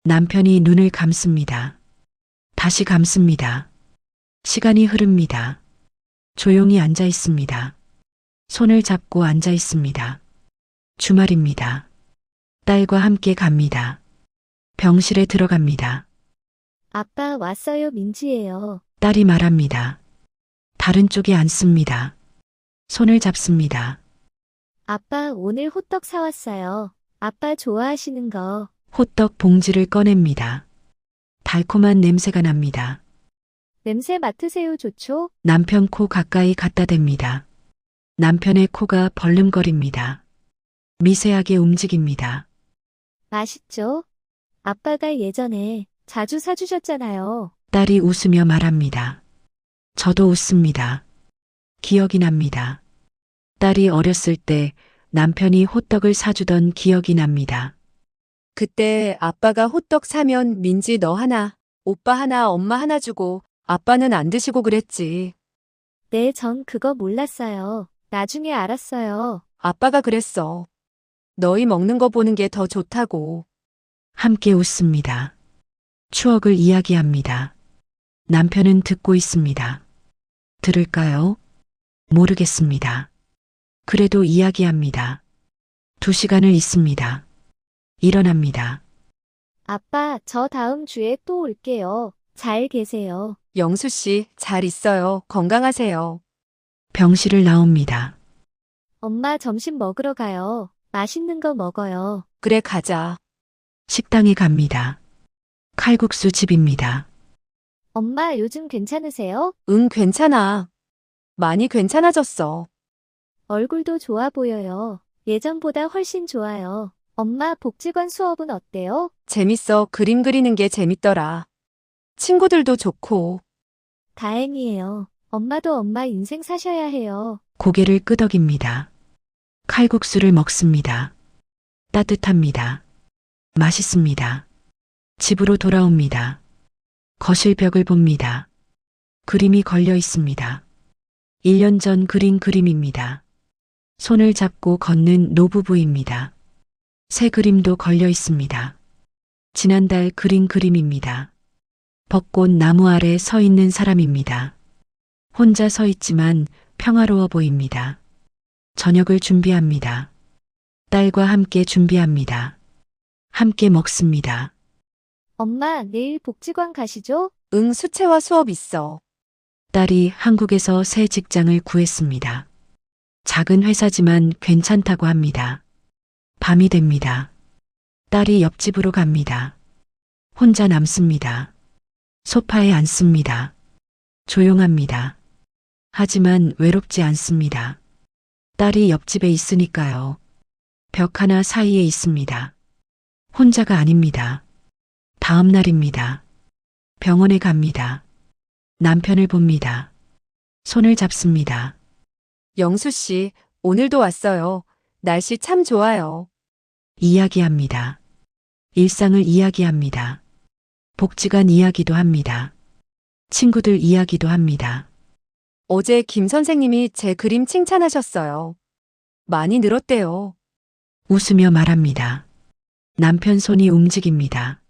남편이 눈을 감습니다. 다시 감습니다. 시간이 흐릅니다. 조용히 앉아 있습니다. 손을 잡고 앉아 있습니다. 주말입니다. 딸과 함께 갑니다. 병실에 들어갑니다. 아빠 왔어요, 민지예요. 딸이 말합니다. 다른 쪽에 앉습니다. 손을 잡습니다. 아빠 오늘 호떡 사왔어요. 아빠 좋아하시는 거. 호떡 봉지를 꺼냅니다. 달콤한 냄새가 납니다. 냄새 맡으세요, 좋죠? 남편 코 가까이 갖다 댑니다. 남편의 코가 벌름거립니다. 미세하게 움직입니다. 맛있죠? 아빠가 예전에 자주 사주셨잖아요. 딸이 웃으며 말합니다. 저도 웃습니다. 기억이 납니다. 딸이 어렸을 때 남편이 호떡을 사주던 기억이 납니다. 그때 아빠가 호떡 사면 민지 너 하나, 오빠 하나, 엄마 하나 주고 아빠는 안 드시고 그랬지. 네, 전 그거 몰랐어요. 나중에 알았어요. 아빠가 그랬어. 너희 먹는 거 보는 게 더 좋다고. 함께 웃습니다. 추억을 이야기합니다. 남편은 듣고 있습니다. 들을까요? 모르겠습니다. 그래도 이야기합니다. 2시간을 있습니다. 일어납니다. 아빠, 저 다음 주에 또 올게요. 잘 계세요. 영수 씨, 잘 있어요. 건강하세요. 병실을 나옵니다. 엄마 점심 먹으러 가요. 맛있는 거 먹어요. 그래, 가자. 식당에 갑니다. 칼국수 집입니다. 엄마 요즘 괜찮으세요? 응, 괜찮아. 많이 괜찮아졌어. 얼굴도 좋아 보여요. 예전보다 훨씬 좋아요. 엄마 복지관 수업은 어때요? 재밌어. 그림 그리는 게 재밌더라. 친구들도 좋고. 다행이에요. 엄마도 엄마 인생 사셔야 해요. 고개를 끄덕입니다. 칼국수를 먹습니다. 따뜻합니다. 맛있습니다. 집으로 돌아옵니다. 거실 벽을 봅니다. 그림이 걸려 있습니다. 1년 전 그린 그림입니다. 손을 잡고 걷는 노부부입니다. 새 그림도 걸려 있습니다. 지난달 그린 그림입니다. 벚꽃 나무 아래 서 있는 사람입니다. 혼자 서 있지만 평화로워 보입니다. 저녁을 준비합니다. 딸과 함께 준비합니다. 함께 먹습니다. 엄마, 내일 복지관 가시죠? 응, 수채화 수업 있어. 딸이 한국에서 새 직장을 구했습니다. 작은 회사지만 괜찮다고 합니다. 밤이 됩니다. 딸이 옆집으로 갑니다. 혼자 남습니다. 소파에 앉습니다. 조용합니다. 하지만 외롭지 않습니다. 딸이 옆집에 있으니까요. 벽 하나 사이에 있습니다. 혼자가 아닙니다. 다음 날입니다. 병원에 갑니다. 남편을 봅니다. 손을 잡습니다. 영수 씨, 오늘도 왔어요. 날씨 참 좋아요. 이야기합니다. 일상을 이야기합니다. 복지관 이야기도 합니다. 친구들 이야기도 합니다. 어제 김 선생님이 제 그림 칭찬하셨어요. 많이 늘었대요. 웃으며 말합니다. 남편 손이 움직입니다.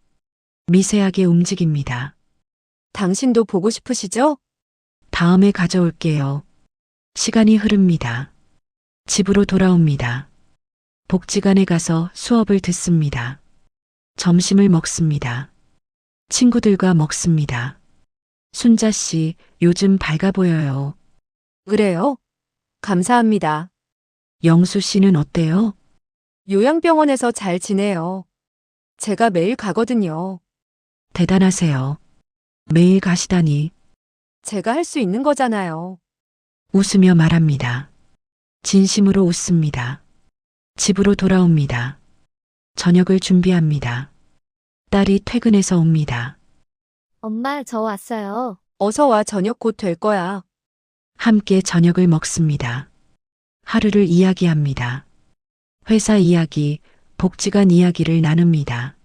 미세하게 움직입니다. 당신도 보고 싶으시죠? 다음에 가져올게요. 시간이 흐릅니다. 집으로 돌아옵니다. 복지관에 가서 수업을 듣습니다. 점심을 먹습니다. 친구들과 먹습니다. 순자 씨, 요즘 밝아 보여요. 그래요? 감사합니다. 영수 씨는 어때요? 요양병원에서 잘 지내요. 제가 매일 가거든요. 대단하세요. 매일 가시다니. 제가 할 수 있는 거잖아요. 웃으며 말합니다. 진심으로 웃습니다. 집으로 돌아옵니다. 저녁을 준비합니다. 딸이 퇴근해서 옵니다. 엄마, 저 왔어요. 어서 와, 저녁 곧 될 거야. 함께 저녁을 먹습니다. 하루를 이야기합니다. 회사 이야기, 복지관 이야기를 나눕니다.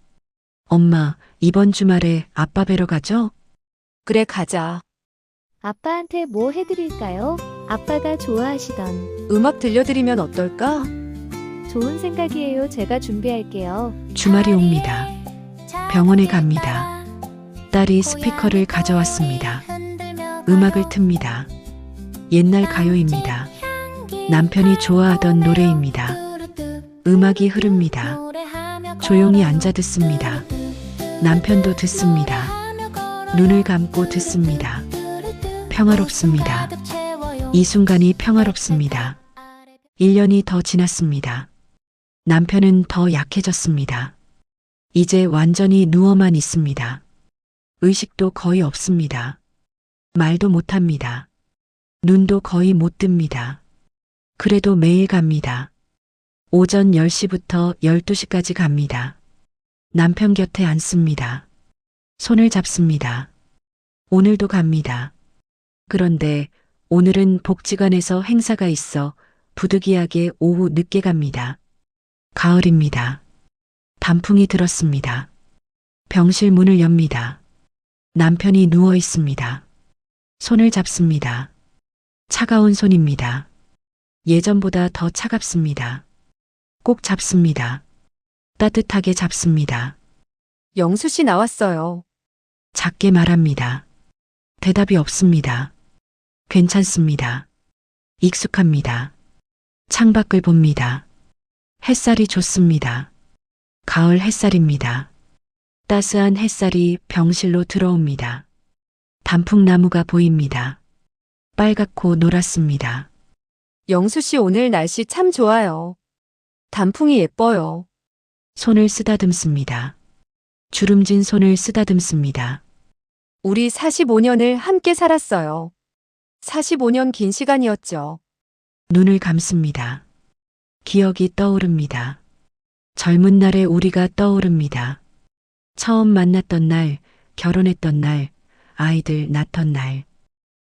엄마, 이번 주말에 아빠 뵈러 가죠? 그래, 가자. 아빠한테 뭐 해드릴까요? 아빠가 좋아하시던. 음악 들려드리면 어떨까? 좋은 생각이에요. 제가 준비할게요. 주말이 옵니다. 병원에 갑니다. 딸이 스피커를 가져왔습니다. 음악을 틉니다. 옛날 가요입니다. 남편이 좋아하던 노래입니다. 음악이 흐릅니다. 조용히 앉아 듣습니다. 남편도 듣습니다. 눈을 감고 듣습니다. 평화롭습니다. 이 순간이 평화롭습니다. 1년이 더 지났습니다. 남편은 더 약해졌습니다. 이제 완전히 누워만 있습니다. 의식도 거의 없습니다. 말도 못합니다. 눈도 거의 못 뜹니다. 그래도 매일 갑니다. 오전 10시부터 12시까지 갑니다. 남편 곁에 앉습니다. 손을 잡습니다. 오늘도 갑니다. 그런데 오늘은 복지관에서 행사가 있어 부득이하게 오후 늦게 갑니다. 가을입니다. 단풍이 들었습니다. 병실 문을 엽니다. 남편이 누워 있습니다. 손을 잡습니다. 차가운 손입니다. 예전보다 더 차갑습니다. 꼭 잡습니다. 따뜻하게 잡습니다. 영수 씨 나왔어요. 작게 말합니다. 대답이 없습니다. 괜찮습니다. 익숙합니다. 창밖을 봅니다. 햇살이 좋습니다. 가을 햇살입니다. 따스한 햇살이 병실로 들어옵니다. 단풍나무가 보입니다. 빨갛고 노랗습니다. 영수 씨 오늘 날씨 참 좋아요. 단풍이 예뻐요. 손을 쓰다듬습니다. 주름진 손을 쓰다듬습니다. 우리 45년을 함께 살았어요. 45년 긴 시간이었죠. 눈을 감습니다. 기억이 떠오릅니다. 젊은 날의 우리가 떠오릅니다. 처음 만났던 날, 결혼했던 날, 아이들 낳던 날.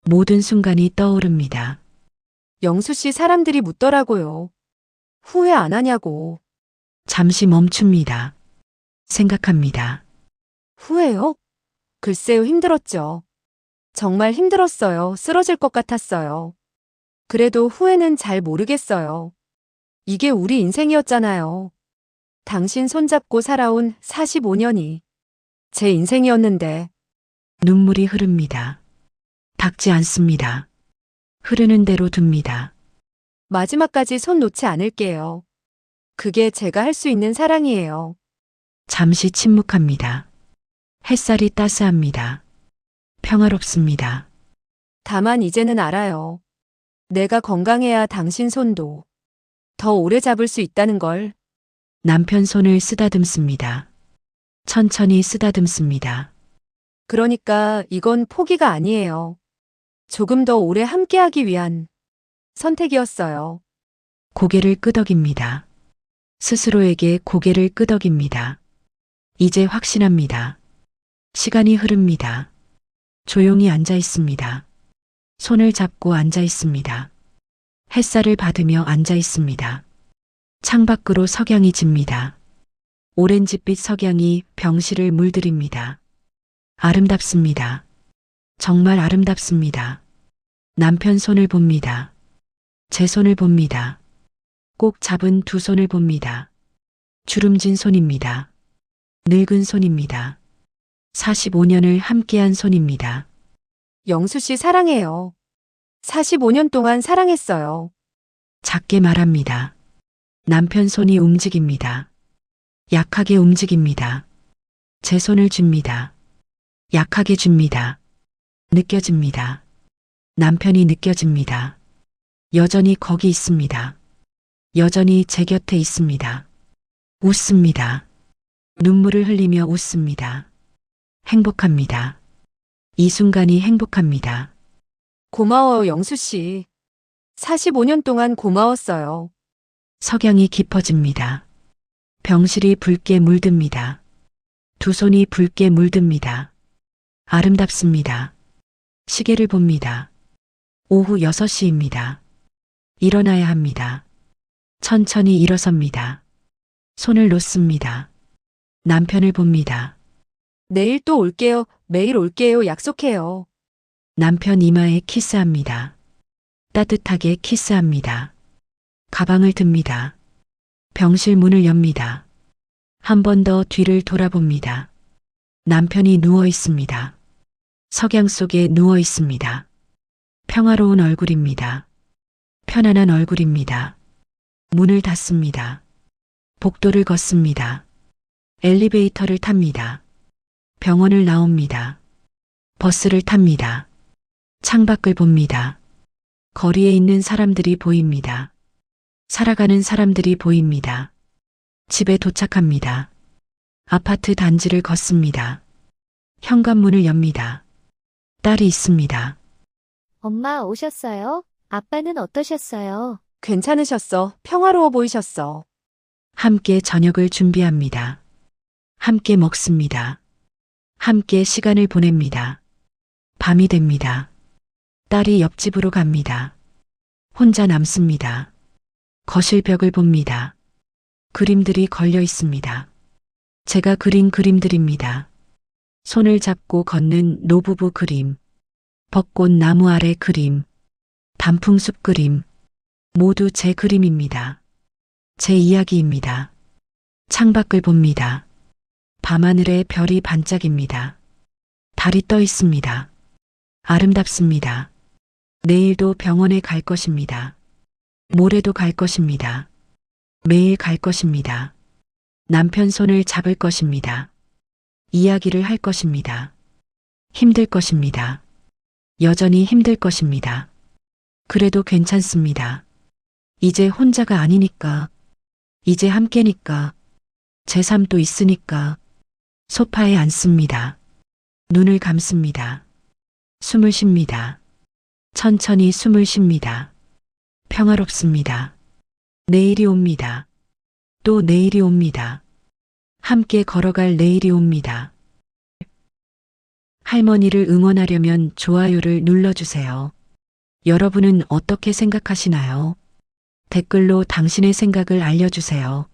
모든 순간이 떠오릅니다. 영수 씨 사람들이 묻더라고요. 후회 안 하냐고. 잠시 멈춥니다. 생각합니다. 후회요? 글쎄요, 힘들었죠. 정말 힘들었어요. 쓰러질 것 같았어요. 그래도 후회는 잘 모르겠어요. 이게 우리 인생이었잖아요. 당신 손잡고 살아온 45년이 제 인생이었는데. 눈물이 흐릅니다. 닦지 않습니다. 흐르는 대로 둡니다. 마지막까지 손 놓지 않을게요. 그게 제가 할 수 있는 사랑이에요. 잠시 침묵합니다. 햇살이 따스합니다. 평화롭습니다. 다만 이제는 알아요. 내가 건강해야 당신 손도 더 오래 잡을 수 있다는 걸. 남편 손을 쓰다듬습니다. 천천히 쓰다듬습니다. 그러니까 이건 포기가 아니에요. 조금 더 오래 함께하기 위한 선택이었어요. 고개를 끄덕입니다. 스스로에게 고개를 끄덕입니다. 이제 확신합니다. 시간이 흐릅니다. 조용히 앉아 있습니다. 손을 잡고 앉아 있습니다. 햇살을 받으며 앉아 있습니다. 창밖으로 석양이 집니다. 오렌지빛 석양이 병실을 물들입니다. 아름답습니다. 정말 아름답습니다. 남편 손을 봅니다. 제 손을 봅니다. 꼭 잡은 두 손을 봅니다. 주름진 손입니다. 늙은 손입니다. 45년을 함께한 손입니다. 영수 씨 사랑해요. 45년 동안 사랑했어요. 작게 말합니다. 남편 손이 움직입니다. 약하게 움직입니다. 제 손을 줍니다. 약하게 줍니다. 느껴집니다. 남편이 느껴집니다. 여전히 거기 있습니다. 여전히 제 곁에 있습니다. 웃습니다. 눈물을 흘리며 웃습니다. 행복합니다. 이 순간이 행복합니다. 고마워요, 영수 씨. 45년 동안 고마웠어요. 석양이 깊어집니다. 병실이 붉게 물듭니다. 두 손이 붉게 물듭니다. 아름답습니다. 시계를 봅니다. 오후 6시입니다. 일어나야 합니다. 천천히 일어섭니다. 손을 놓습니다. 남편을 봅니다. 내일 또 올게요. 매일 올게요. 약속해요. 남편 이마에 키스합니다. 따뜻하게 키스합니다. 가방을 듭니다. 병실 문을 엽니다. 한 번 더 뒤를 돌아봅니다. 남편이 누워 있습니다. 석양 속에 누워 있습니다. 평화로운 얼굴입니다. 편안한 얼굴입니다. 문을 닫습니다. 복도를 걷습니다. 엘리베이터를 탑니다. 병원을 나옵니다. 버스를 탑니다. 창밖을 봅니다. 거리에 있는 사람들이 보입니다. 살아가는 사람들이 보입니다. 집에 도착합니다. 아파트 단지를 걷습니다. 현관문을 엽니다. 딸이 있습니다. 엄마 오셨어요? 아빠는 어떠셨어요? 괜찮으셨어. 평화로워 보이셨어. 함께 저녁을 준비합니다. 함께 먹습니다. 함께 시간을 보냅니다. 밤이 됩니다. 딸이 옆집으로 갑니다. 혼자 남습니다. 거실 벽을 봅니다. 그림들이 걸려 있습니다. 제가 그린 그림들입니다. 손을 잡고 걷는 노부부 그림, 벚꽃 나무 아래 그림, 단풍숲 그림, 모두 제 그림입니다. 제 이야기입니다. 창밖을 봅니다. 밤하늘에 별이 반짝입니다. 달이 떠 있습니다. 아름답습니다. 내일도 병원에 갈 것입니다. 모레도 갈 것입니다. 매일 갈 것입니다. 남편 손을 잡을 것입니다. 이야기를 할 것입니다. 힘들 것입니다. 여전히 힘들 것입니다. 그래도 괜찮습니다. 이제 혼자가 아니니까. 이제 함께니까. 제 삶도 있으니까. 소파에 앉습니다. 눈을 감습니다. 숨을 쉽니다. 천천히 숨을 쉽니다. 평화롭습니다. 내일이 옵니다. 또 내일이 옵니다. 함께 걸어갈 내일이 옵니다. 할머니를 응원하려면 좋아요를 눌러주세요. 여러분은 어떻게 생각하시나요? 댓글로 당신의 생각을 알려주세요.